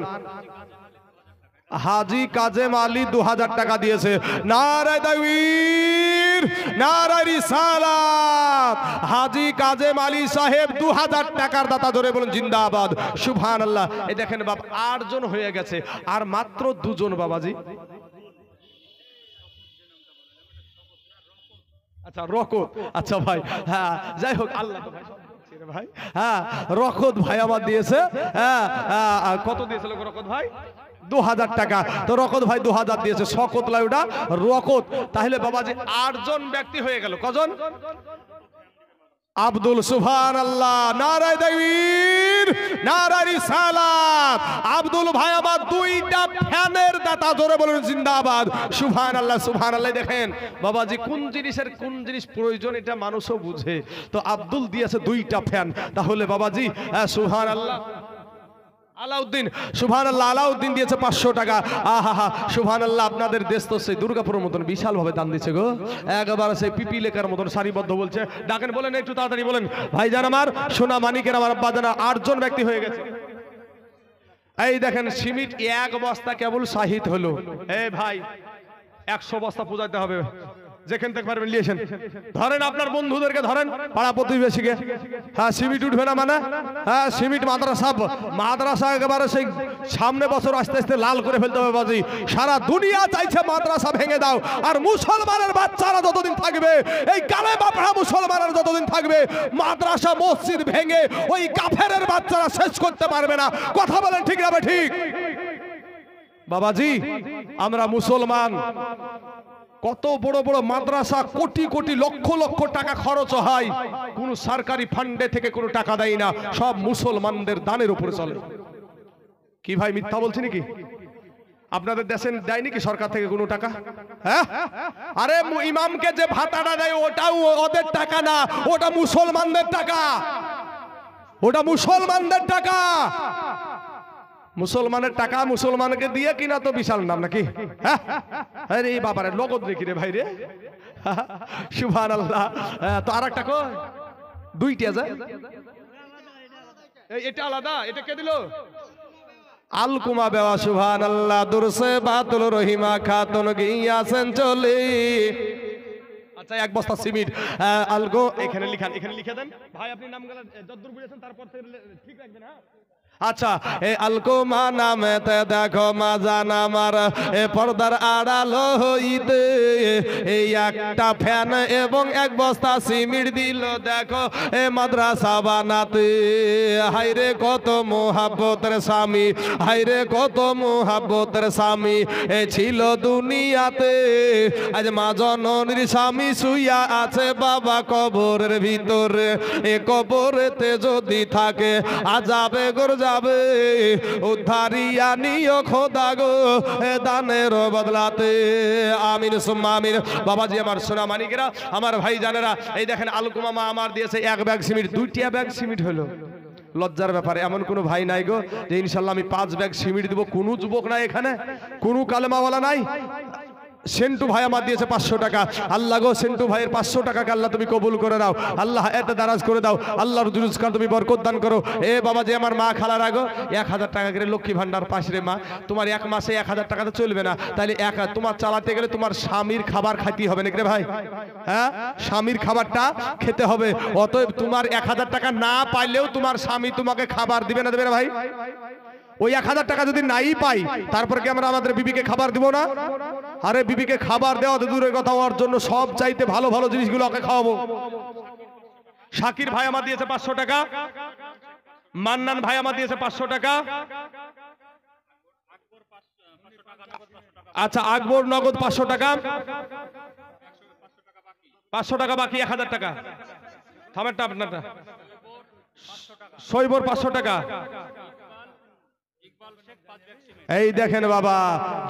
হাজি কাজেম আলী 2000 টাকা দিয়েছে। নারায়ে তাকবীর, নারায়ে রিসালাত। হাজি কাজেম আলী সাহেব 2000 টাকার দাতা, ধরে বলুন জিন্দাবাদ, সুবহানাল্লাহ। এই দেখেন বাবা 8 জন হয়ে গেছে, আর মাত্র 2 জন বাবাজি। আচ্ছা রকত, আচ্ছা ভাই, হ্যাঁ যাই হোক আল্লাহ তো ভাই ভাই, হ্যাঁ রকত ভাই আমার দিয়েছে। হ্যাঁ কত দিয়েছিল রকত ভাই? 2000 টাকা। তো রকত ভাই 2000 দিয়েছে, শকত লাউডা রকত। তাহলে বাবাজি 8 জন ব্যক্তি হয়ে গেল, কজন? আব্দুল, সুবহানাল্লাহ, নারায়ে তাকবীর, নারায়ে রিসালাত। আব্দুল ভাই আমার 2টা ফ্যানের দাতা, জোরে বলুন জিন্দাবাদ, সুবহানাল্লাহ, সুবহানাল্লাহ। দেখেন বাবাজি কোন জিনিসের কোন জিনিস প্রয়োজন এটা মানুষও বুঝে। তো আব্দুল দিয়েছে 2টা ফ্যান, তাহলে বাবাজি সুবহানাল্লাহ। আলাউদ্দিন, সুবহানাল্লাহ, আলাউদ্দিন দিয়েছে 500 টাকা। আহা সুবহানাল্লাহ। আপনাদের দেশ তো সেই দুর্গাপুরের মতন বিশাল ভাবে দান দিচ্ছে গো, একবার সেই পিপি লেখার মতন সারিবদ্ধ বলছে। ডাকেন, বলেন একটু তাড়াতাড়ি বলেন। ভাইজান আমার, সোনা মানিকের আমার আব্বা জানা, 8 জন ব্যক্তি হয়ে গেছে। এই দেখেন সিমেন্ট 1 বস্তা কেবল শাহিদ হলো। এই ভাই 100 বস্তা পূজাতে হবে, যেখান থেকে পারবেন নিয়েছেন। ধরেন আপনার বন্ধুদেরকে ধরেন, পাড়া প্রতিবেশীকে। হ্যাঁ সিমেন্ট উঠবে না মানে? হ্যাঁ সিমেন্ট মাদ্রাসা একেবারে সেই সামনে বছর আস্তে আস্তে লাল করে ফেলতে হবে বাজি। সারা দুনিয়া চাইছে মাদ্রাসা ভেঙে দাও, আর মুসলমানের বাচ্চারা যতদিন থাকবে, এই কালেমা পড়া মুসলমানের যতদিন থাকবে, মাদ্রাসা মসজিদ ভেঙে ওই কাফেরের বাচ্চারা শেষ করতে পারবে না। কথা বলেন ঠিক না? ঠিক বাবাজি। আমরা মুসলমান, কত বড় বড় মাদ্রাসা, কোটি কোটি লক্ষ লক্ষ টাকা খরচ হয়, কোন সরকারি ফান্ডে থেকে কোনো টাকা দেয় না, সব মুসলমানদের দানের উপরে চলে। কি ভাই মিথ্যা বলছি নাকি? আপনাদের দেশে দেয় নাকি সরকার থেকে কোনো টাকা? হ্যাঁ, আরে ইমামকে যে ভাতাটা দেয় ওটাও ওদের টাকা না, ওটা মুসলমানদের টাকা, ওটা মুসলমানদের টাকা। মুসলমানের টাকা মুসলমানকে দিয়ে কিনা তো বিশাল নাম নাকি? হ্যাঁ, আরে এই বাবারে নগদ দেখি রে ভাই রে, সুবহানাল্লাহ। তো আর একটা কই, 2টা যায়, এটা আলাদা, এটা কে দিল? আলকুমা বেওয়া, সুবহানাল্লাহ। দুরসে বাতুল রহিমা খাতুন গিয়াছেন চলে। আচ্ছা 1 বস্তা সিমেন্ট আলগো, এখানে লিখান, এখানে লিখে দেন ভাই। আপনি নামগুলো যতদূর বুঝেছেন তারপর থেকে ঠিক রাখবেন। হ্যাঁ আচ্ছা, এ আলকুমা নামেতে দেখো মাজান আমার এ পর্দার আড়ালো হইতে এই একটা ফ্যান এবং এক বস্তা সিমেন্ট দিল দেখো এ মাদ্রাসা বানাতে। হাইরে কত মোহাব্বতের স্বামী, হাইরে কত মোহাব্বতের স্বামী এ ছিল দুনিয়াতে। আজ মা জননীর স্বামী শুইয়া আছে বাবা কবরের ভিতরে। এ কবরেতে যদি থাকে আযাবে গোর যাবে, উদ্ধারিয়া নিও খোদা গো এ দানের বদলাতে। আমিন সুম্মা আমিন। বাবাজি আমার সোনা মানিকেরা, আমার ভাই জানেরা, এই দেখেন আলকুমা মা আমার দিয়েছে এক ব্যাগ সিমেন্ট, 2টা ব্যাগ সিমেন্ট হলো। লজ্জার ব্যাপারে এমন কোনো ভাই নাই গো যে ইনশাল্লাহ আমি 5 ব্যাগ সিমেন্ট দিব। কোনো যুবক নাই এখানে, কোনো কালেমাওয়ালা নাই। সেন্টু ভাই আমার দিয়েছে 500 টাকা। আল্লাহ গো সেন্টু ভাইয়ের 500 টাকাকে আল্লাহ তুমি কবুল করে দাও, আল্লাহ এতে দারাজ করে দাও, আল্লাহর রুজগার তুমি বরকত দান করো। এ বাবা যে আমার মা খালার আগো 1000 টাকা করে লক্ষ্মী ভান্ডার পাশে মা, তোমার এক মাসে 1000 টাকা তো চলবে না, তাইলে তোমার চালাতে গেলে তোমার স্বামীর খাবার খাইতে হবে নাকি রে ভাই? হ্যাঁ, স্বামীর খাবারটা খেতে হবে। অতএব তোমার 1000 টাকা না পাইলেও তোমার স্বামী তোমাকে খাবার দিবে না, দেবে না ভাই? ওই 1000 টাকা যদি নাই পাই তারপর কি আমরা আমাদের বিবিকে খাবার দিব না? আরে বিবিকে খাবার দেওয়া দূরের কথা, ওর জন্য সব চাইতে ভালো ভালো জিনিসগুলো ওকে খাওয়াবো। শাকির ভাই আমার দিয়েছে 500 টাকা, মান্নান ভাই আমার দিয়েছে 500 টাকা। আচ্ছা, আকবর নগদ 500 টাকা, 500 টাকা বাকি, 1000 টাকা। থামেরটা আপনারটা। সৈবর 500 টাকা। এই দেখেন বাবা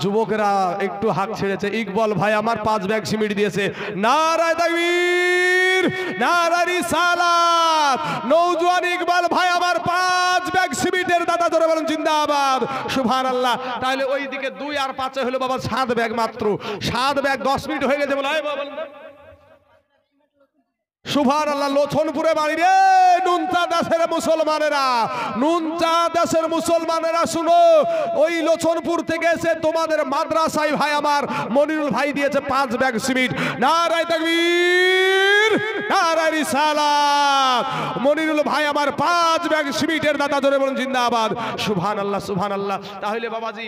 যুবকেরা একটু হাত ছেড়েছে। ইকবাল ভাই আমার 5 ব্যাগ সিমেন্ট দিয়েছে। নারায়ে তাকবীর, নারায়ে রিসালাত। নওজোয়ান ইকবাল ভাই আমার 5 ব্যাগ সিমেন্টের দাদা ধরে বলেন জিন্দাবাদ, সুবহানাল্লাহ। তাহলে ওই দিকে 2 আর 5 হলো বাবা 7 ব্যাগ মাত্র। 7 ব্যাগ 10 মিনিট হয়ে গেছে বলে বাবা সুবহানাল্লাহ। লোছনপুরে বাড়ি রে নুনচা দেশের মুসলমানেরা, নুনচা দেশের মুসলমানেরা শুনো, ওই লোছনপুর থেকে এসে তোমাদের মাদ্রাসায় ভাই আমার মনিরুল ভাই দিয়েছে 5 ব্যাগ সিমেন্ট। নারায়ে তাকবীর, নারায়ে রিসালাত। মনিরুল ভাই আমার 5 ব্যাগ সিমেন্টের দাদা ধরে বলেন জিন্দাবাদ, সুবহানাল্লাহ, সুবহানাল্লাহ। তাহলে বাবাজি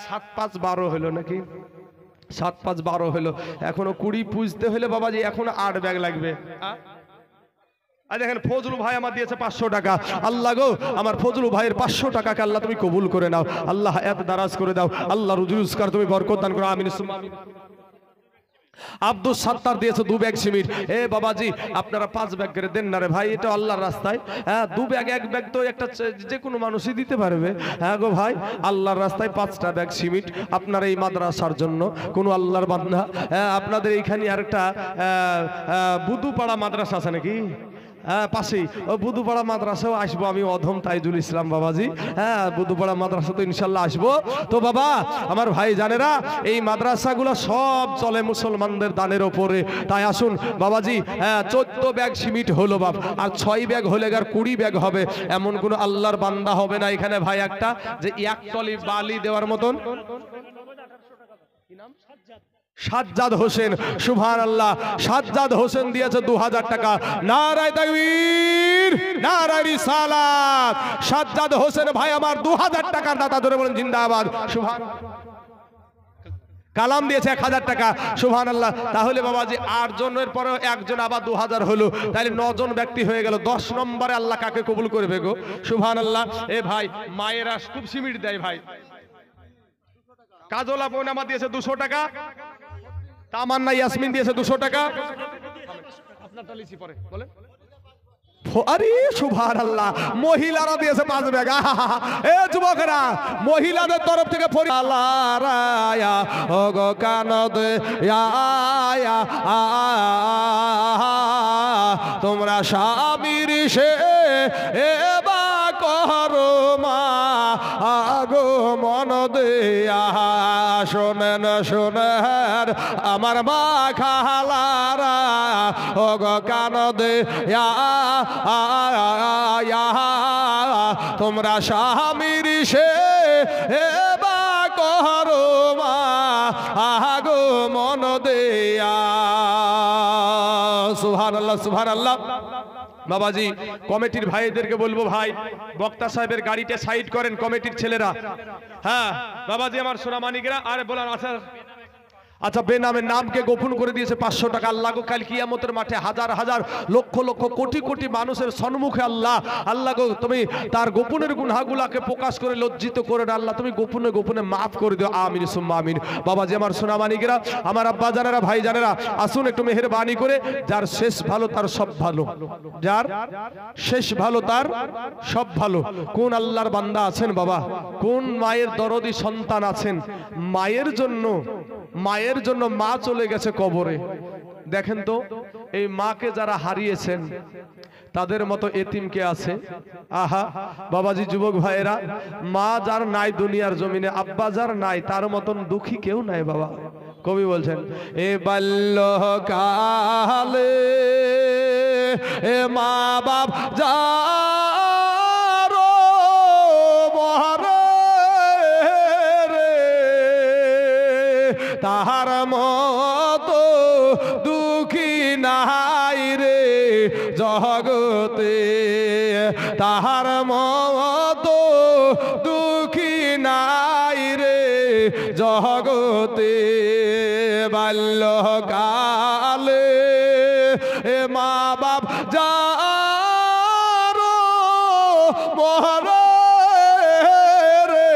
7 5 12 হলো নাকি? 7 5 12 হলো। এখনো 20 পুজতে হলে বাবাজি এখনো 8 ব্যাগ লাগবে। দেখেন ফজলু ভাই আমার দিয়েছে 500 টাকা। আল্লাহ গো আমার ফজলু ভাইয়ের 500 টাকাকে আল্লাহ তুমি কবুল করে নাও, আল্লাহ এত দারাজ করে দাও, আল্লাহ রুজগার তুমি বরকত দান করো। আমিন সুম্মা আমিন। আব্দুল সাত্তার দিয়েছে 2 ব্যাগ সিমেন্ট। এ বাবাজি আপনারা 5 ব্যাগ করে দেন না রে ভাই, এটা আল্লাহর রাস্তায়। হ্যাঁ, 2 ব্যাগ 1 ব্যাগ তো একটা যে কোনো মানুষই দিতে পারবে। হ্যাঁ গো ভাই, আল্লাহর রাস্তায় 5টা ব্যাগ সিমেন্ট আপনার এই মাদ্রাসার জন্য। কোন আল্লাহর বান্দা, হ্যাঁ আপনাদের এইখানে আরেকটা বুধুপাড়া মাদ্রাসা আছে নাকি? হ্যাঁ পাশেই ও বুধুপাড়া মাদ্রাসাও আসবো আমি, অধম তাইজুল ইসলাম বাবাজি। হ্যাঁ বুধুপাড়া মাদ্রাসা তো ইনশাল্লাহ আসবো। তো বাবা আমার ভাই জানেরা, এই মাদ্রাসাগুলো সব চলে মুসলমানদের দানের ওপরে। তাই আসুন বাবাজি, 14 ব্যাগ সিমেন্ট হলো বাপ, আর 6 ব্যাগ হলে আর 20 ব্যাগ হবে। এমন কোন আল্লাহর বান্দা হবে না এখানে ভাই একটা যে 1 টলি বালি দেওয়ার মতন। সাজ্জাদ হোসেন, সুবহানাল্লাহ, সাজ্জাদ হোসেন দিয়েছে 2000 টাকা। নারায়ে তাকবীর, নারায়ে রিসালাত। সাজ্জাদ হোসেন ভাই আমার 2000 টাকার দাতা ধরে বলেন জিন্দাবাদ, সুবহানাল্লাহ। কালাম দিয়েছে 1000 টাকা, সুবহানাল্লাহ। তাহলে বাবাজি 8 জনের পরে একজন আবার 2000 হলো, তাহলে 9 জন ব্যক্তি হয়ে গেল। 10 নম্বরে আল্লাহ কাকে কবুল করবে গো? সুবহানাল্লাহ। এ ভাই মায়েরা খুব সিমেন্ট দেয় ভাই। কাজলা বোন আমার দিয়েছে 200 টাকা। তামান্না ইয়াসমিন দিয়েছে 200 টাকা। আপনারটা লিখি পরে বলেন। আরে সুবহানাল্লাহ, মহিলারা দিয়েছে 5 ব্যাগ। এ যুবকেরা, মহিলাদের তরফ থেকে আল্লাহরায়া ও গো কানদ আয়া তোমরা স্বামীর সে এবা করো মা আগো মন দেয়া। শোনেন শোনেন আমার মা খালারা ও গো কান দেয়া, তোমরা স্বামীর সে এবা করো মা আগো মন দেয়া। সুবহানাল্লাহ, সুবহানাল্লাহ। বাবাজি কমিটির ভাইদেরকে বলবো, ভাই বক্তা সাহেবের গাড়িটা সাইড করেন কমিটির ছেলেরা। হ্যাঁ বাবাজি আমার সোনামানিকেরা, আরে বলার আচ্ছা বেনামের নামকে গোপন করে দিয়েছে 500 টাকা। আল্লাহ গো কাল কিয়ামতের মাঠে হাজার হাজার লক্ষ লক্ষ কোটি কোটি মানুষের সম্মুখে আল্লাহ, আল্লাহ গো তুমি তার গোপনের গুনাহগুলাকে প্রকাশ করে লজ্জিত করে না আল্লাহ, তুমি গোপনে গোপনে মাফ করে দিও, আমিন সুম্মা আমিন। বাবাজি আমার সোনামানিকেরা, আমার আব্বা জানেরা, ভাই জানেরা, আসুন একটু মেহেরবানি করে, যার শেষ ভালো তার সব ভালো, যার শেষ ভালো তার সব ভালো। কোন আল্লাহর বান্দা আছেন বাবা, কোন মায়ের দরদি সন্তান আছেন, মায়ের জন্য মা চলে গেছে কবরে। দেখেন তো এই মাকে যারা হারিয়েছেন তাদের মতো এতিম কে আছে? আহা বাবাজি যুবক ভাইয়েরা, মা যার নাই দুনিয়ার জমিনে, আব্বা যার নাই, তার মতন দুঃখী কেউ নাই বাবা। কবি বলছেন, এ বাল্যকালে এ মা বাপ যার তাহার মতো দুঃখী নাই রে জগতে, তাহার মতো দুঃখী নাই রে জগতে। বাল্যকালে এ মা বাপ যার মরে রে,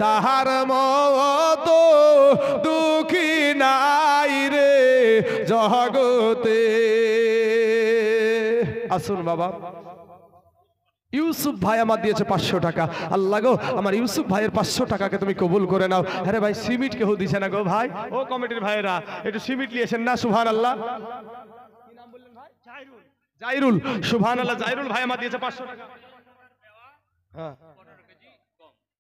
তাহার মতো দুঃখী নাই রে জগতে। আসুন বাবা, ইউসুফ ভাই আমার দিয়েছে 500 টাকা। আল্লাহ গো আমার ইউসুফ ভাইয়ের 500 টাকাকে তুমি কবুল করে নাও। আরে ভাই সিমেন্ট কেউ দিছে না গো ভাই, ও কমিটির ভাইরা একটু সিমেন্ট নিয়েছেন না? সুবহানাল্লাহ। কি নাম বললেন ভাই? জাইরুল। সুবহানাল্লাহ, জাইরুল ভাই আমার দিয়েছে 500 টাকা। হ্যাঁ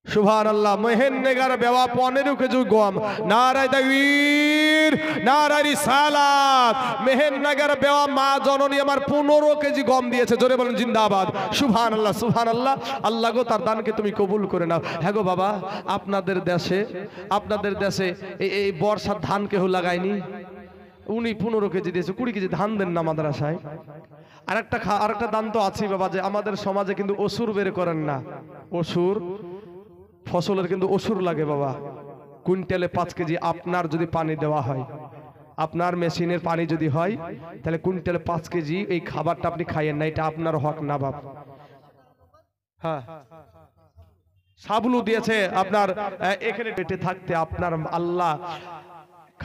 সুবহানাল্লাহ। মেহেন্নেগার বেওয়া 15 কেজি গম। নারায়ে তাকবীর, নারায়ে রিসালাত। মেহেন্নেগার বেওয়া মা জননী আমার 15 কেজি গম দিয়েছে, জোরে বলেন জিন্দাবাদ। সুবহানাল্লাহ, সুবহানাল্লাহ। আল্লাহ গো তার দানকে তুমি কবুল করে নাও। হ্যাঁ গো বাবা, আপনাদের দেশে এই বর্ষার ধান কেউ লাগায়নি? উনি 15 কেজি দিয়েছে, 20 কেজি ধান দেন না মাদ্রাসায়। আরেকটা দান তো আছে বাবা, যে আমাদের সমাজে কিন্তু অসুর বের করেন না। অসুর ফসলের কিন্তু অসুর লাগে বাবা। কুইন্টালে 5 কেজি আপনার যদি পানি দেওয়া হয়, আপনার মেশিনের পানি যদি হয়, তাহলে কুইন্টালে 5 কেজি এই খাবারটা আপনি খাইয়েন না, এটা আপনার হক না বাপ। হ্যাঁ সাবলু দিয়েছে আপনার এখানে পেটে থাকতে, আপনার আল্লাহ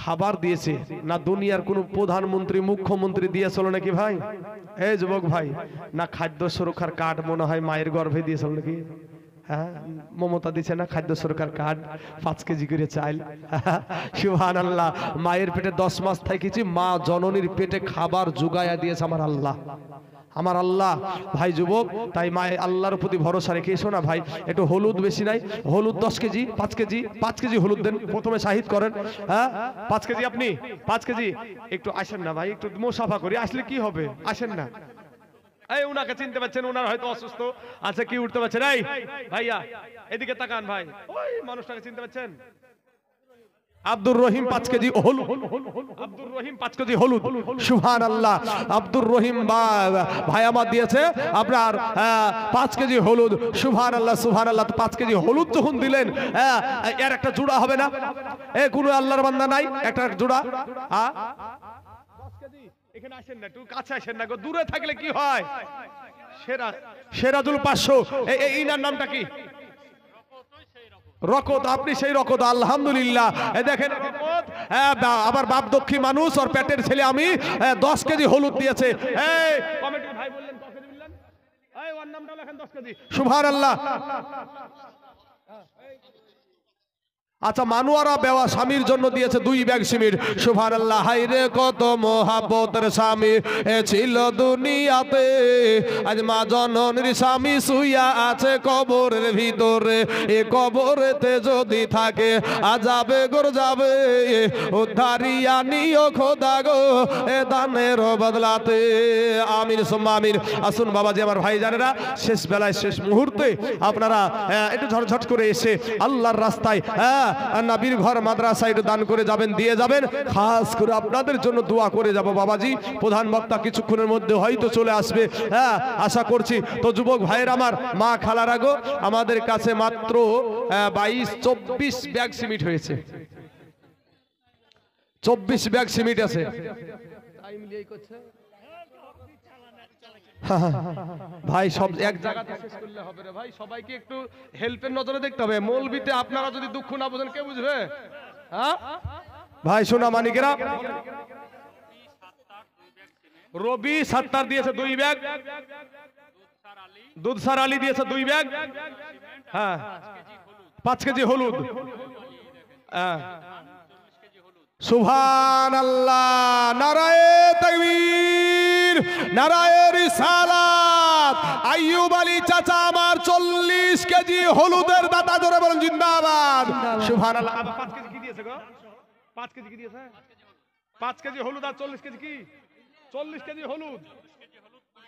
খাবার দিয়েছে না। দুনিয়ার কোন প্রধানমন্ত্রী মুখ্যমন্ত্রী দিয়েছিল নাকি ভাই? এই যুবক ভাই, না খাদ্য সুরক্ষার কার্ড মনে হয় মায়ের গর্ভে দিয়েছিল নাকি? হ্যাঁ মমতা দিছে না খাদ্য সুরক্ষার কার্ড, 5 কেজি করে চাল। সুবহানাল্লাহ। মায়ের পেটে 10 মাস থেকেছি, মা জননীর পেটে খাবার জুগায়া দিয়েছে আমার আল্লাহ, আমার আল্লাহ। ভাই যুবক, তাই মায়ের আল্লাহর প্রতি ভরসা রেখে এসো না ভাই। একটু হলুদ বেশি নাই, হলুদ 10 কেজি, 5 কেজি হলুদ দেন, প্রথমে শাহিদ করেন। হ্যাঁ 5 কেজি, আপনি 5 কেজি। একটু আসেন না ভাই, একটু মোসাফা করি, আসলে কি হবে, আসেন না। এই উনাকে চিনতে পারছেন? উনার হয়তো অসুস্থ আছে, কি উঠতে পারছেন? এই ভাইয়া এদিকে তাকান ভাই, ওই মানুষটাকে চিনতে পারছেন? আব্দুর রহিম 5 কেজি হলুদ, আব্দুর রহিম 5 কেজি হলুদ। সুবহানাল্লাহ। আব্দুর রহিম ভাই আমার দিয়েছে আপনার 5 কেজি হলুদ। সুবহানাল্লাহ, সুবহানাল্লাহ। 5 কেজি হলুদ যখন দিলেন, এর একটা জোড়া হবে না? কোনো আল্লাহর বান্দা নাই একটা জোড়া? 10 কেজি। এখানে আসেন না, একটু কাছে আসেন না গো, দূরে থাকলে কি হয়? সেরাজুল 500। এই নার নামটা কি? রকত। আপনি সেই রকত, আলহামদুলিল্লাহ। দেখেন রকত, আবার বাপ দক্ষী মানুষ, আর পেটের ছেলে আমি, 10 কেজি হলুদ দিয়েছে। এই কমিটির ভাই বললেন 10 কেজি বললেন, এই ওর নামটা লেখেন 10 কেজি। সুবহানাল্লাহ। আচ্ছা মানুয়ারা বেওয়া স্বামীর জন্য দিয়েছে 2 ব্যাগ সিমেন্ট। সুবহানাল্লাহ। হায়রে কত মোহাব্বতের স্বামী ছিল দুনিয়াতে, আজ মা জননীর স্বামী শুইয়া আছে কবরের ভিতরে। এ কবরেতে যদি থাকে আযাবে গর যাবে, উদ্ধারিয়া নিও খোদা গো এ দানের বদলাতে। আমিন সুম্মা আমিন। আসুন বাবাজি আমার ভাই জানেরা, শেষ বেলায় শেষ মুহূর্তে আপনারা একটু ঝটঝট করে এসে আল্লাহর রাস্তায় নবীর ঘর মাদ্রাসা একটু দান করে যাবেন, দিয়ে যাবেন। খাস করে আপনাদের জন্য দোয়া করে যাব বাবাজি। প্রধান বক্তা কিছুক্ষণের মধ্যে হয়তো চলে আসবে, হ্যাঁ আশা করছি। তো যুবক ভাইয়ের আমার, মা খালারা গো, আমাদের কাছে মাত্র 22-24 ব্যাগ সিমেন্ট হয়েছে, 24 ব্যাগ সিমেন্ট আছে। ভাই সব এক জায়গাতে শেষ করলে হবে রে ভাই, সবাইকে একটু হেল্পের নজরে দেখতে হবে। মৌলবিতে আপনারা যদি দুঃখ না বোঝেন কে বুঝবে? হ্যাঁ ভাই সোনা মানিকেরা, রবি সাত্তার দিয়েছে 2 ব্যাগ, দুধসার আলী দিয়েছে 2 ব্যাগ, হ্যাঁ 5 কেজি হলুদ, হ্যাঁ সুবহানাল্লাহ, নারায়ে তাকবীর, নারায়ে রিসালাত। আইয়ুব আলী চাচা আমার 40 কেজি হলুদের দাতা, জোরে বলেন জিন্দাবাদ। সুবহানাল্লাহ। 5 কেজি কি দিয়েছে গো? 5 কেজি কি দিয়েছে? 5 কেজি হলুদ আর 40 কেজি কি? 40 কেজি হলুদ,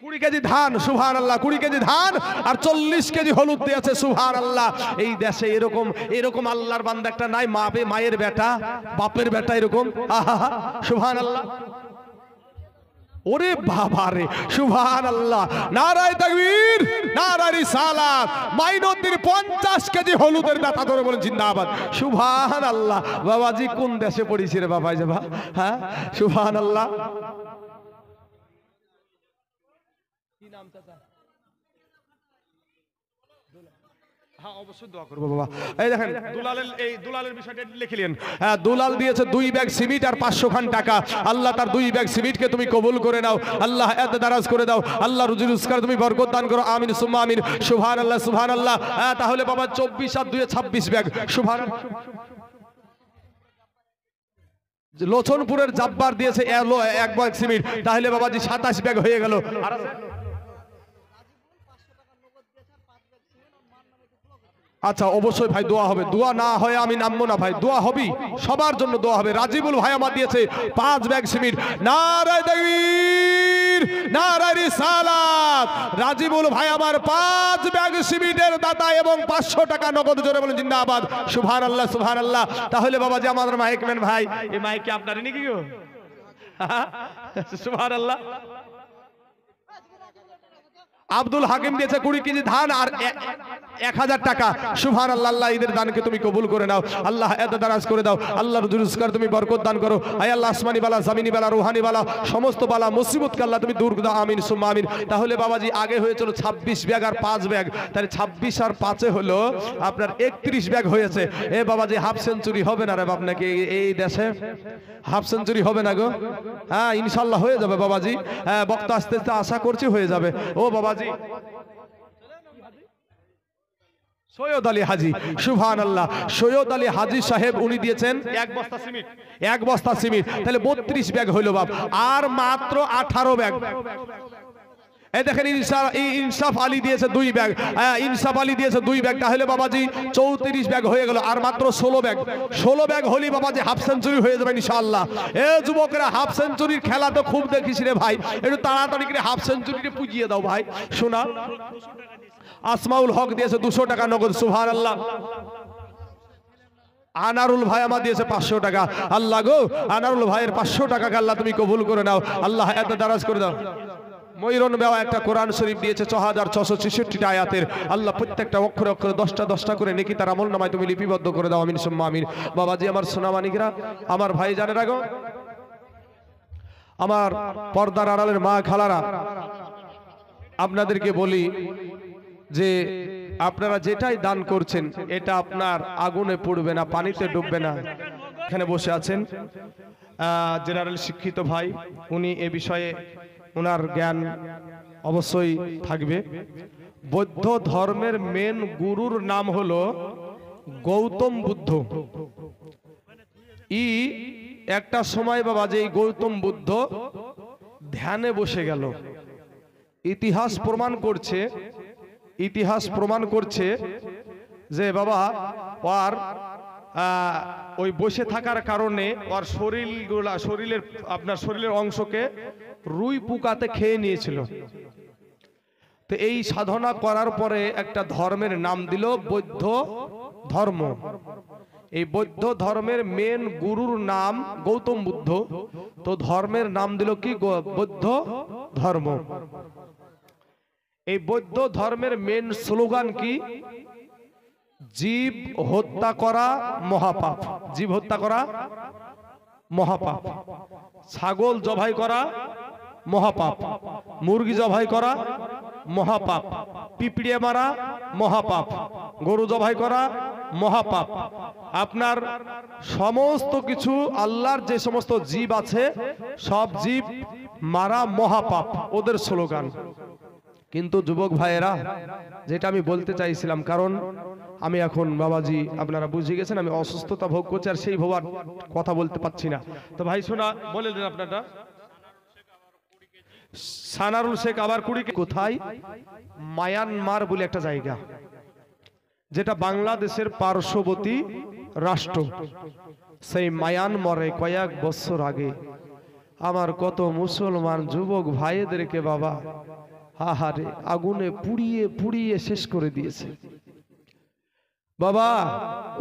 20 কেজি ধান। সুবহানাল্লাহ, 20 কেজি ধান আর 40 কেজি হলুদ দিয়েছে। সুবহানাল্লাহ। এই দেশে এরকম আল্লাহর বান্দা একটা নাই, মায়ের বেটা, বাপের বেটা এরকম। সুবহানাল্লাহ। ওরে বাবা রে, সুবহানাল্লাহ, নারায়ে তাকবীর, নারায়ে রিসালাত। মাইনউদ্দিন 50 কেজি হলুদের দাতা, ধরে বলেন জিন্দাবাদ। সুবহানাল্লাহ। বাবাজি কোন দেশে পড়িছে রে বাবা যাবা? হ্যাঁ সুবহানাল্লাহ। কি নাম চাচা? হ্যাঁ অবশ্যই দোয়া করব বাবা। এই দেখেন দুলালের বিষয়টা লিখলেন। হ্যাঁ দুলাল দিয়েছে 2 ব্যাগ সিমেন্ট আর 500 খান টাকা। আল্লাহ তার 2 ব্যাগ সিমেন্টকে তুমি কবুল করে নাও, আল্লাহ এত দারাজ করে দাও, আল্লাহ রুজি রোজগার তুমি বরকত দান করো, আমিন সুম্মা আমিন। সুবহানাল্লাহ, সুবহানাল্লাহ। হ্যাঁ তাহলে বাবা 24 আর 2 26 ব্যাগ। সুবহানাল্লাহ। লোচনপুরের জাব্বার দিয়েছে 1 ব্যাগ সিমেন্ট, তাহলে বাবাজি 27 ব্যাগ হয়ে গেল। আর আচ্ছা অবশ্যই ভাই দোয়া হবে, দোয়া না হয় আমি নামবো না ভাই, দোয়া হবেই, সবার জন্য দোয়া হবে। রাজিবুল ভাই আমার দিয়েছে 5 ব্যাগ সিমেন্ট। নারায়ে তাকবীর, নারায়ে রিসালাত। রাজিবুল ভাই আমার 5 ব্যাগ সিমেন্টের দাতা এবং 500 টাকা নগদ, জোরে বলেন জিন্দাবাদ। সুবহানাল্লাহ, সুবহানাল্লাহ। তাহলে বাবা যে আমাদের মাইকম্যান ভাই, এই মাইক কি আপনারই নাকি গো? সুবহানাল্লাহ। আব্দুল হাকিম দিয়েছে 20 কেজি ধান আর 1000 টাকা। সুবহানাল্লাহ। আল্লাহ ঈদের দানকে তুমি কবুল করে নাও, আল্লাহ এত দারাজ করে দাও, আল্লাহ রুজি রোজগার তুমি বরকত দান করো। আয় আল্লাহ আসমানি বালা, জামিনি বালা, রুহানি বালা, সমস্ত বালা মুসিবতকে আল্লাহ তুমি দূর দাও, আমিন সুম্মা আমিন। তাহলে বাবাজি আগে হয়েছিল 26 ব্যাগ আর 5 ব্যাগ, তাহলে 26 আর 5 হলো আপনার 31 ব্যাগ হয়েছে। এ বাবাজি হাফ সেঞ্চুরি হবে না রে বাপ নাকি এই দেশে? হাফ সেঞ্চুরি হবে না গো? হ্যাঁ ইনশাআল্লাহ হয়ে যাবে বাবাজি। হ্যাঁ বক্তা আস্তে আস্তে আশা করছি হয়ে যাবে। ও বাবাজি সৈয়দ আলী হাজি, সুবহানাল্লাহ। সৈয়দ আলী হাজি সাহেব উনি দিয়েছেন 1 বস্তা সিমেন্ট, 1 বস্তা সিমেন্ট, তাহলে 32 ব্যাগ হইল বাপ, আর মাত্র 18 ব্যাগ। এই দেখেন ইনসাফ আলী দিয়েছে 2 ব্যাগ, ইনসাফ আলী দিয়েছে 2 ব্যাগ, তাহলে বাবাজি 34 ব্যাগ হয়ে গেল, আর মাত্র 16 ব্যাগ। 16 ব্যাগ হলি বাবাজি হাফ সেঞ্চুরি হয়ে যাবে ইনশাআল্লাহ। এ যুবকেরা হাফ সেঞ্চুরির খেলা তো খুব দেখিস রে ভাই, একটু তাড়াতাড়ি করে হাফ সেঞ্চুরিটা পুজিয়ে দাও ভাই। শোনা আসমাউল হক দিয়েছে 200 টাকা নগদ। সুবহানাল্লাহ। আনারুল ভাই আমার দিয়েছে 500 টাকা। আল্লাহ গো আনারুল ভাইয়ের 500 টাকাকে আল্লাহ তুমি কবুল করে নাও, আল্লাহ এত দারাজ করে দাও। ময়ূরন বেওয়া একটা কোরআন শরীফ দিয়েছে 6666টা আয়াতের, আল্লাহ প্রত্যেকটা অক্ষরে অক্ষরে 10টা করে নেকি তার আমল নামায় তুমি লিপিবদ্ধ করে দাও, আমিন সুম্মা আমিন। বাবাজি আমার সোনামানিকরা, আমার ভাই জানেরা গো, আমার পর্দার আড়ালের মা খালারা, আপনাদেরকে বলি যে আপনারা যেটাই দান করছেন এটা আপনার আগুনে পড়বে না, পানিতে ডুববে না। এখানে বসে আছেন জেনারেল শিক্ষিত ভাই, উনি এ বিষয়ে ওনার জ্ঞান অবশ্যই থাকবে। বৌদ্ধ ধর্মের মেন গুরুর নাম হলো গৌতম বুদ্ধ। একটা সময় বাবা যে গৌতম বুদ্ধ ধ্যানে বসে গেল। ইতিহাস প্রমাণ করছে যে বাবা ওর ওই বসে থাকার কারণে ওর শরীরের অংশকে রুই পোকাতে খেয়ে নিয়েছিল। তো এই সাধনা করার পরে একটা ধর্মের নাম দিল বৌদ্ধ ধর্ম। এই বৌদ্ধ ধর্মের মেন গুরুর নাম গৌতম বুদ্ধ, তো ধর্মের নাম দিল কি বৌদ্ধ ধর্ম। এই বৌদ্ধ ধর্মের মেন স্লোগান কি? জীব হত্যা করা মহাপাপ। জীব হত্যা করা মহাপাপ। ছাগল জবাই করা মহাপাপ, মুরগি জবাই করা মহাপাপ, পিঁপড়ে মারা মহাপাপ, গরু জবাই করা মহাপাপ। আপনার সমস্ত কিছু আল্লাহর যে সমস্ত জীব আছে সব জীব মারা মহাপাপ, ওদের স্লোগান। কিন্তু যুবক ভাইয়েরা, যেটা আমি বলতে চাইছিলাম, কারণ আমি এখন বাবাজি আপনারা বুঝে গেছেন আমি অসুস্থতা ভোগ করছি, আর সেই ভোগার কথা বলতে পারছি না। তো ভাই শোনা বলে দেন আপনারা, সানারুল শেখ আবার কুড়ি কোথায়? মায়ানমার বলে একটা জায়গা, যেটা বাংলাদেশের পার্শ্ববর্তী রাষ্ট্র। সেই মায়ানমারে কয়েক বছর আগে আমার কত মুসলমান যুবক ভাইদেরকে বাবা আহারে আগুনে পুড়িয়ে পুড়িয়ে শেষ করে দিয়েছে। বাবা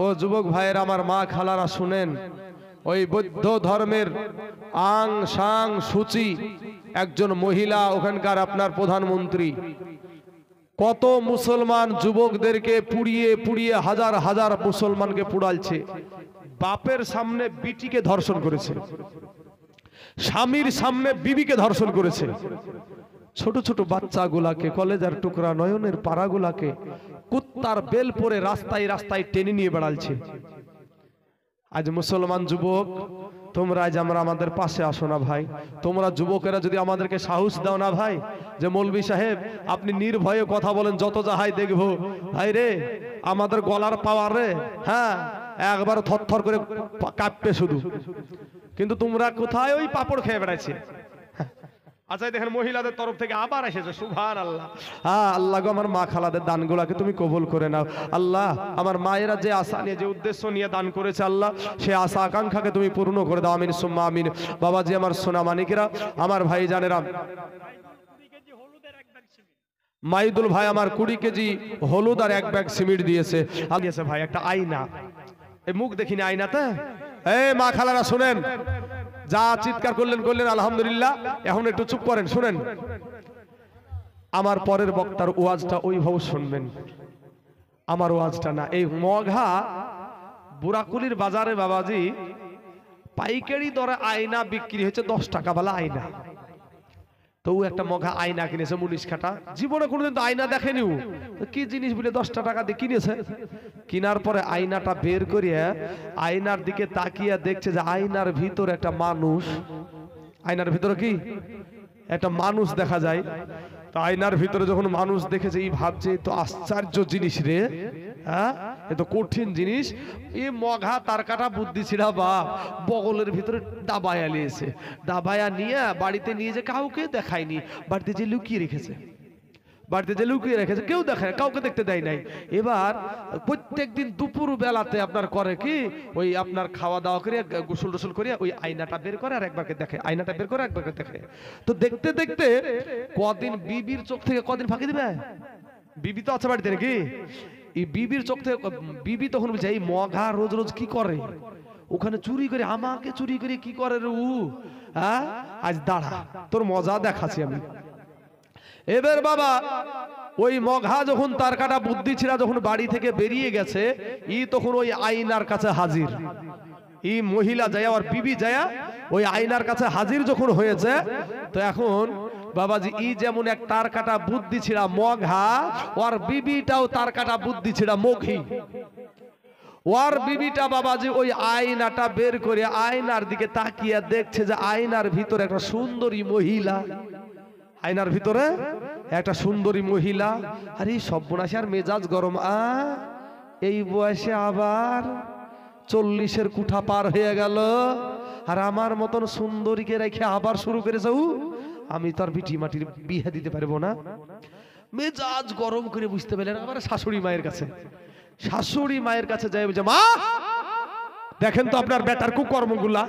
ও যুবক ভাইয়ের আমার মা খালারা শুনেন, ওই বৌদ্ধ ধর্মের আং সাং সূচি একজন মহিলা, ওখানকার আপনার প্রধানমন্ত্রী, কত মুসলমান যুবকদেরকে পুড়িয়ে পুড়িয়ে হাজার হাজার মুসলমানকে পুড়ালছে। বাপের সামনে বিটিকে ধর্ষণ করেছে, স্বামীর সামনে বিবিকে ধর্ষণ করেছে, ছোট ছোট বাচ্চাগুলাকে, কলেজার টুকরা নয়নের পাড়াগুলাকে কুত্তার বেল পরে রাস্তায় রাস্তায় টেনে নিয়ে বেড়ালছে। আজ মুসলমান যুবক তোমরা আজ আমাদের পাশে আসো না ভাই। তোমরা যুবকেরা যদি আমাদেরকে সাহস দাও না ভাই, যে মৌলভী সাহেব আপনি নির্ভয়ে কথা বলেন, যত যাহাই দেখবো, ভাই রে আমাদের গলার পাওয়ার রে, হ্যাঁ একবার থরথর করে কাঁপবে শুধু। কিন্তু তোমরা কোথায় ওই পাপড় খেয়ে বেড়াইছে। আচ্ছা দেখেন মহিলাদের তরফ থেকে আবার এসেছে, সুবহানাল্লাহ। হ্যাঁ আল্লাহ গো, আমার মা খালাদের দানগুলাকে তুমি কবুল করে নাও আল্লাহ। আমার মায়েরা যে আশা নিয়ে, যে উদ্দেশ্য নিয়ে দান করেছে আল্লাহ, সে আশা আকাঙ্ক্ষাকে তুমি পূর্ণ করে দাও, আমিন সুম্মা আমিন। বাবাজি আমার সোনা মানিকেরা, আমার ভাই জানেরা, মাইদুল ভাই আমার 20 কেজি হলুদ আর 1 ব্যাগ সিমেন্ট দিয়েছে। দিয়েছে ভাই একটা আয়না, এই মুখ দেখিনি আয়নাতে। এই মা খালারা শুনেন, যা চিৎকার করলেন করলেন আলহামদুলিল্লাহ, এখন একটু চুপ করেন, শুনেন আমার পরের বক্তার ওয়াজটা ওইভাবে শুনবেন, আমার ওয়াজটা না। এই মঘা বুড়াকুলির বাজারে বাবাজি পাইকারি দরে আয়না বিক্রি হচ্ছে 10 টাকা বালা আয়না। তো একটা মঘা আয়না কিনেছে, মুনিশ খাটা, জীবনে কোনোদিন তো আয়না দেখেনি। কি জিনিস বলে 10 টাকা দিয়ে কিনেছে। কিনার পরে আয়নাটা বের করিয়া আয়নার দিকে তাকিয়ে দেখছে যে আয়নার ভিতর একটা মানুষ, আয়নার ভিতরে কি একটা মানুষ দেখা যায়। তো আয়নার ভিতরে যখন মানুষ দেখেছে, এই ভাবছে তো আশ্চর্য জিনিস রে, হ্যাঁ এ তো কঠিন জিনিস। এই মঘা তার কাটা বুদ্ধি ছিড়া বা বগলের ভিতরে দাবায়া নিয়েছে, দাবায়া নিয়ে বাড়িতে নিয়ে যে কাউকে দেখায়নি, বাড়িতে যে লুকিয়ে রেখেছে, বাড়িতে যে লুকিয়ে রেখেছে, কেউ দেখায়, কাউকে দেখতে দেয় নাই। এবার প্রত্যেকদিন দুপুর বেলাতে আপনার করে কি, ওই আপনার খাওয়া দাওয়া করে গোসল টোসল করে ওই আয়নাটা বের করে আর একবারকে দেখে, আয়নাটা বের করে একবারকে দেখে। তো দেখতে দেখতে কদিন বিবির চোখ থেকে কদিন ফাঁকি দিবে, বিবি তো আছে বাড়িতে নাকি, এই বিবির চোখ থেকে বিবি তখন বলছে এই মঘা রোজ রোজ কি করে ওখানে, চুরি করে, আমাকে চুরি করে কি করে রে উ, হ্যাঁ আজ দাঁড়া তোর মজা দেখাচ্ছি আমি। এবার বাবা ওই মঘা যখন তার কাটা বুদ্ধি ছিল, যখন বাড়ি থেকে বেরিয়ে গেছে, ই তখন ওই আয়নার কাছে হাজির। ই মহিলা যায় আর বিবি যায় ওই আয়নার কাছে হাজির যখন হয়েছে, তো এখন বাবাজি ই যেমন এক তার কাটা বুদ্ধি ছিল মঘা, ওর বিবিটাও তার কাটা বুদ্ধি ছিল মঘি। ওর বিবিটা বাবাজি ওই আয়নাটা বের করে আয়নার দিকে তাকিয়ে দেখছে যে আয়নার ভিতরে একটা সুন্দরী মহিলা, আয়নার ভিতরে একটা সুন্দরী মহিলা। আরে সর্বনাশী, আর মেজাজ গরম, এই বয়সে আবার 40-এর কুঠা পার হয়ে গেল, আর আমার মতন সুন্দরীকে রেখে আবার শুরু করেছে। আমি তো আর বিটি মাটির বিয়ে দিতে পারবো না। মেজাজ গরম করে বুঝতে পারলেন, আমার শাশুড়ি মায়ের কাছে, শাশুড়ি মায়ের কাছে যাই বলছে, মা দেখেন তো আপনার বেটার কুকর্মগুলা।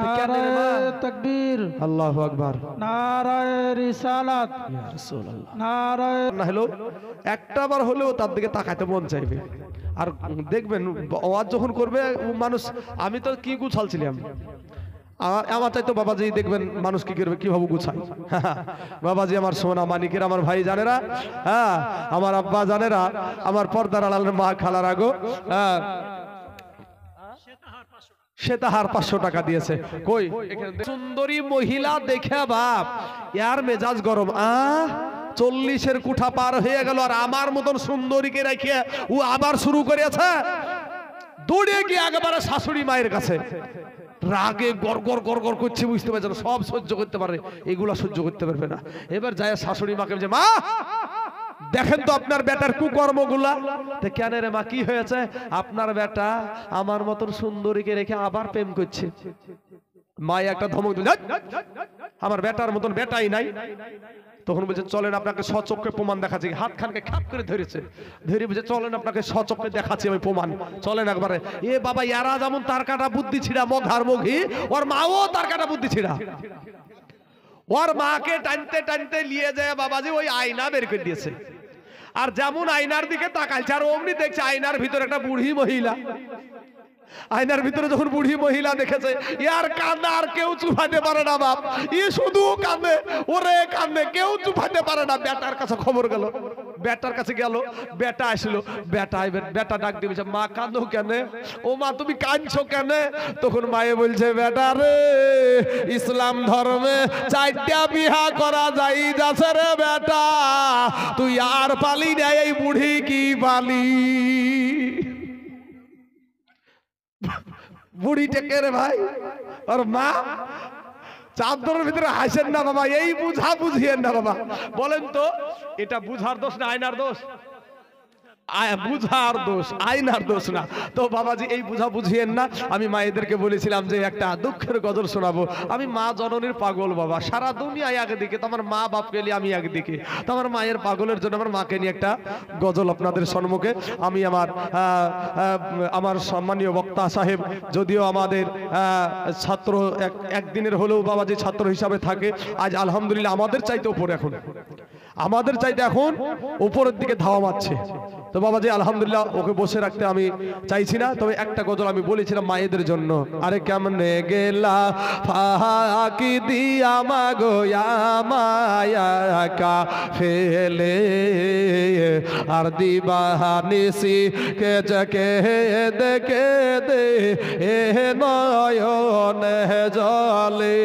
নারায়ে তাকবীর, আল্লাহু আকবার, নারায়ে রিসালাত, ইয়া রাসূলুল্লাহ। নারায়ে না হলো একটাবার হলেও তার দিকে তাকাতে মন চাইবে। আর দেখবেন আওয়াজ যখন করবে মানুষ, আমি তো কি গুছালছিলাম, আমার চাই তো বাবাজি দেখবেন মানুষ কি করবে, কিভাবে গুছায়। বাবাজি আমার সোনা মানিকের, আমার ভাই জানেরা, হ্যাঁ আমার আব্বা জানেরা, আমার পর্দার আড়ালের মা খালার আগো, হ্যাঁ সে তাহার 500 টাকা দিয়েছে। কই সুন্দরী মহিলা দেখে বাপ ইয়ার মেজাজ গরম। 40-এর কুঠা পার হয়ে গেল আর আমার মতন সুন্দরীকে রেখে ও আবার শুরু করেছে। দৌড়ে গিয়ে একেবারে শাশুড়ি মায়ের কাছে রাগে গড় গড় গড় গড় করছে, বুঝতে পারছে না, সব সহ্য করতে পারে, এগুলা সহ্য করতে পারবে না। এবার যায় শাশুড়ি মাকে বলছে, মা দেখেন তো আপনার বেটার কুকর্মগুলা। কেন রে মা, কি হয়েছে? আপনার বেটা আমার মতন সুন্দরীকে রেখে আবার প্রেম করছে। মা একটা ধমক দিল, আমার বেটার মতন বেটাই নাই। তখন বলছে চলেন আপনাকে সচক্ষে প্রমাণ দেখাচ্ছি। হাত খানকে খাপ করে ধরেছে, ধরে বলছে চলেন আপনাকে সচক্ষে দেখাচ্ছি আমি প্রমাণ, চলেন একবারে। এ বাবা ইয়ারা যেমন তার কাটা বুদ্ধি ছিড়া মঘার মঘি, ওর মাও তার কাটা বুদ্ধি ছিড়া। ওর মাকে টানতে টানতে নিয়ে যায় বাবাজি ওই আয়না বের করে দিয়েছে। আর যেমন আয়নার দিকে তাকাইছে আর অমনি দেখছে আয়নার ভিতরে একটা বুড়ি মহিলা। আয়নার ভিতরে যখন বুড়ি মহিলা দেখেছে, ইয়ার কান্না আর কেউ চুপাইতে পারে না বাপ, ই শুধু কান্দে, ওরে কান্দে, কেউ চুপাইতে পারে না। বেটার কাছে খবর গেল, বেটার কাছে গেল, বেটা আসলো, বেটা ডাক দিয়েছে, মা কান্দো কেন? ও মা তুমি কাঁদছো কেন? তখন মায়ে বলছে, বেটা রে ইসলাম ধর্মে 4টা বিহা করা যাই যাচ্ছে রে বেটা, তুই আর পালি না, এই বুড়ি কি পালি? বুড়িটাকে রে ভাই আর মা চাদরের ভিতরে হাসেন না বাবা, এই বুঝা বুঝিয়েন না বাবা। বলেন তো এটা বুঝার দোষ না আয়নার দোষ? বুঝার দোষ, আয়নার দোষ না। তো বাবাজি এই বুঝা বুঝিয়েন না। আমি মায়েদেরকে বলেছিলাম যে একটা দুঃখের গজল শোনাবো। আমি মা জননীর পাগল বাবা, সারা দুনিয়ায় একদিকে, তো আমার মা বাপকে নিয়ে আমি একদিকে, তো আমার মায়ের পাগলের জন্য আমার মাকে নিয়ে একটা গজল আপনাদের সম্মুখে। আমি আমার সম্মানীয় বক্তা সাহেব যদিও আমাদের ছাত্র একদিনের হলেও বাবাজি ছাত্র হিসাবে থাকে, আজ আলহামদুলিল্লাহ আমাদের চাইতে উপরে, এখন আমাদের চাইতে এখন উপরের দিকে ধাওয়া মারছে। তো বাবাজি আলহামদুলিল্লাহ ওকে বসে রাখতে আমি চাইছি না, তবে একটা গজল আমি বলেছিলাম মায়েদের জন্য। আরে কেমনে গেলা ফাঁকি দিয়া মাগো মায়া কা ফেলে, আর দিবানিসি কে জকে দেখে দে এ নয়নে জলে,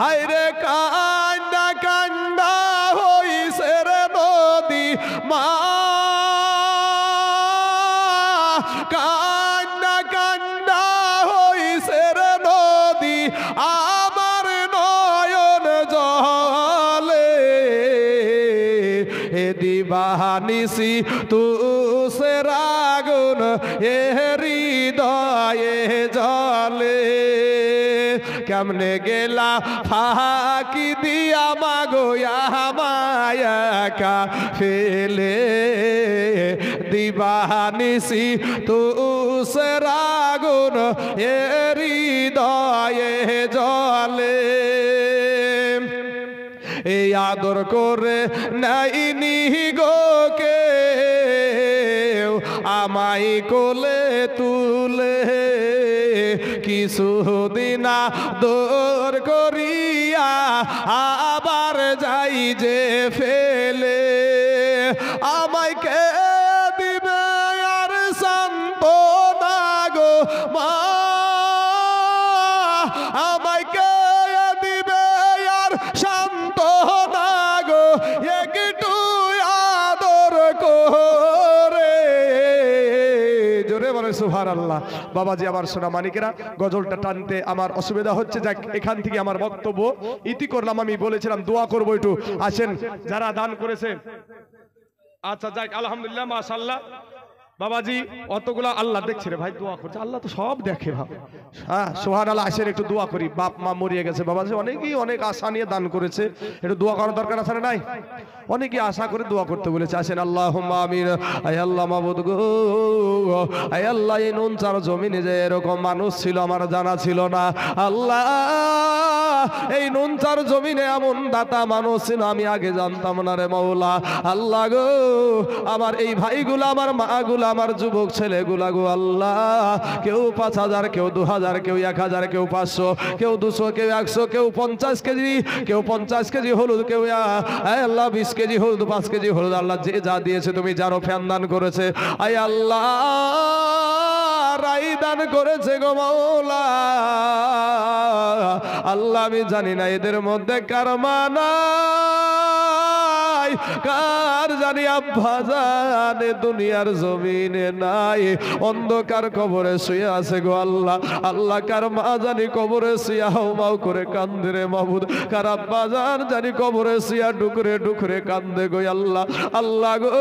আইরে কান্ডা কান্ডা হইছে রে নদী মা, কান্ডা কান্ডা হইছে রে নদী আমার নয়ন জলে, এ দিবানিসি তুসে রাগুন এ হৃদয়ে জলে, কেমনে গেলা ফাঁকি দিয়া মাগো মায়া কা ফেলে, দিবানিসি তুসে রাগুন এ হৃদয়ে জলে, এই আদর করে নাইনি গো কেউ আমাই কোলে তুলে, কিছুদিন আদর করিয়া আবার যাই যে ফেলে, আমায় কে দিবে আর সান্ত্বনা গো মা, আমায় কে দিবে আর সান্ত্বনা গো, একটু আদর করে, জোরে বলে সুবহানাল্লাহ। বাবাজি আমার সোনা মানিকেরা, গজলটা টানতে আমার অসুবিধা হচ্ছে, যাক এখান থেকে আমার বক্তব্য ইতি করলাম। আমি বলেছিলাম দোয়া করবো, একটু আসেন যারা দান করেছে। আচ্ছা যাক আলহামদুলিল্লাহ মাশাআল্লাহ, বাবাজি অতগুলা আল্লাহ দেখছে রে ভাই, দোয়া করছে, আল্লাহ তো সব দেখে ভাব। হ্যাঁ সুবহানাল্লাহ। আসেন একটু দোয়া করি, বাপ মা মরিয়ে গেছে বাবাজি, অনেকেই অনেক আশা নিয়ে দান করেছে, একটু দোয়া করার দরকার আছে না নাই? অনেকেই আশা করে দোয়া করতে বলেছে। আসেন আল্লাহুম্মা আমিন। আয় আল্লাহ মাবুদ গো, আয় আল্লাহ এই নুন চার জমিনে যে এরকম মানুষ ছিল আমার জানা ছিল না আল্লাহ, এই নুন চার জমিনে এমন দাতা মানুষ ছিল আমি আগে জানতাম না রে মাওলা। আল্লাহ গো আমার এই ভাইগুলো, আমার মাগুলো, আমার যুবক ছেলেগুলা গো আল্লাহ, কেউ 5,000, কেউ 2,000, কেউ 1,000, কেউ 500, কেউ 200, কেউ 100, কেউ 50 কেজি, কেউ 50 কেজি হলুদ, কেউ আল্লাহ 20 কেজি হলুদ, 5 কেজি হলুদ, আল্লাহ যে যা দিয়েছে তুমি জানো, ফ্যান দান করেছে আয় আল্লাহ, রাই দান করেছে গো মাওলা। আল্লাহ আমি জানি না এদের মধ্যে কার মা নাই, কার জানি আব্বা জানে দুনিয়ার জমিনে নাই, অন্ধকার কবরে শুয়ে আছে গো আল্লাহ। আল্লাহ কার মা জানি কবরে শুয়ে হাউমাউ করে কান্দে রে মাবুদ, কার আব্বা জানি কবরে শুয়ে ডুকরে ডুকরে কান্দে গো আল্লাহ। আল্লাহ গো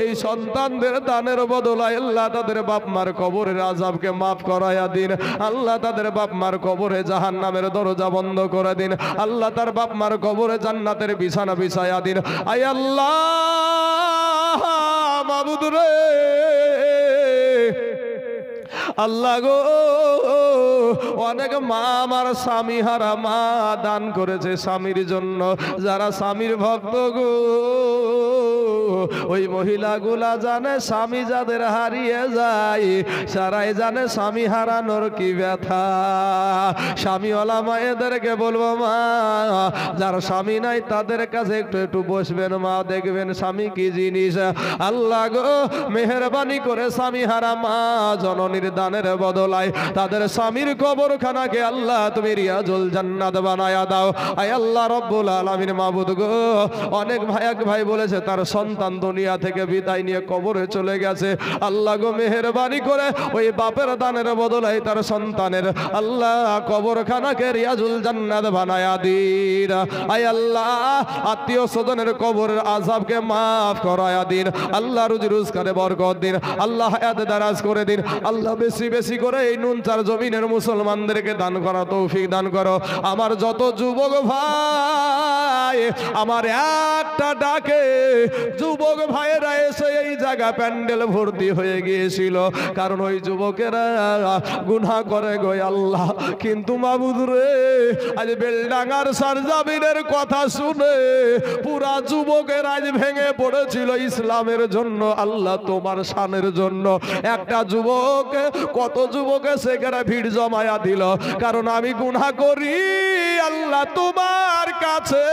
এই সন্তানদের দানের বদলায় আল্লাহ তাদের বাপ মার কবরের আযাবকে মাফ করায়া দিন আল্লাহ, তাদের বাপ মার কবরে জাহান্নামের দরজা বন্ধ করে দিন আল্লাহ, তার বাপ মার কবরে জান্নাতের বিছানা বিছায়া দিন আয় আল্লাহ মাবুদ রে। আল্লাহ গো অনেক মা আমার স্বামী হারা মা দান করেছে স্বামীর জন্য, যারা স্বামীর ভক্ত গো ওই মহিলাগুলা জানে স্বামী যাদের হারিয়ে যায়, সারাই জানে স্বামী হারানোর কি ব্যথা। স্বামীওয়ালা মায়েদেরকে বলবো মা, যার স্বামী নাই তাদের কাছে একটু একটু বসবেন মা, দেখবেন স্বামী কি জিনিস। আল্লাহ গো মেহেরবানি করে স্বামী হারা মা জননীর দানের বদলায় তাদের স্বামীর কবরখানাকে আল্লাহ তুমি রিয়াজুল জান্নাত বানায়া দাও আয় আল্লাহ রব্বুল আলামিন মাবুদ গো। অনেক ভাই এক ভাই বলেছে তার সন্তান দুনিয়া থেকে বিদায় নিয়ে কবরে চলে গেছে, আল্লাহ গো মেহেরবানি করে ওই বাপের দানের বদলায় তার সন্তানের আল্লাহ কবরখানাকে রিয়াজুল জান্নাত বানায়া দিন আয় আল্লাহ। আত্মীয় স্বজনের কবরের আযাবকে মাফ করায়া দিন আল্লাহ, রুজি রোজগারে বরকত দিন আল্লাহ, হায়াতে দারাজ করে দিন আল্লাহ। বেশি বেশি করে এই নুন চার জমিনের মুসলমানদেরকে দান করা তৌফিক দান করো। আমার যত যুবক ভাই আমার একটা ডাকে যুবক ভাইয়েরা এসে এই জায়গা প্যান্ডেল ভর্তি হয়ে গিয়েছিল, কারণ ওই যুবকেরা গুনাহ করে গো আল্লাহ। কিন্তু মাবুদ রে আজ বেলডাঙ্গার সারজাবিনের কথা শুনে পুরা যুবকের আজ ভেঙে পড়েছিল ইসলামের জন্য আল্লাহ, তোমার শানের জন্য। একটা যুবক কত যুবকে সেখানে ভিড় জমায়া দিল, কারণ আমি গুনাহ করি আল্লাহ তোমার কাছে।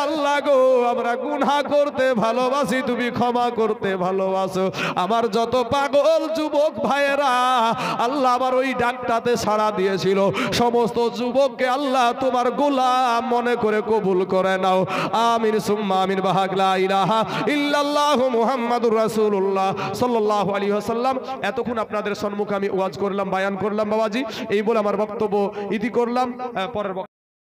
আল্লাহ গো আমরা গুনাহ করতে ভালোবাসি, তুমি ক্ষমা করতে ভালোবাসো। আমার যত পাগল যুবক ভাইয়েরা আল্লাহ আমার ওই ডাকটাতে সাড়া দিয়েছিল, সমস্ত যুবককে আল্লাহ তোমার গোলাম মনে করে কবুল করে নাও। আমিন সুম্মা আমিন। বাহাক লা ইলাহা ইল্লাল্লাহু মুহাম্মাদুর রাসূলুল্লাহ সাল্লাল্লাহু আলাইহি ওয়াসাল্লাম। এতক্ষণ আপনাদের সম্মুখে আমি ওয়াজ করলাম, বায়ান করলাম বাবাজি, এই বলে আমার বক্তব্য ইতি করলাম। পরের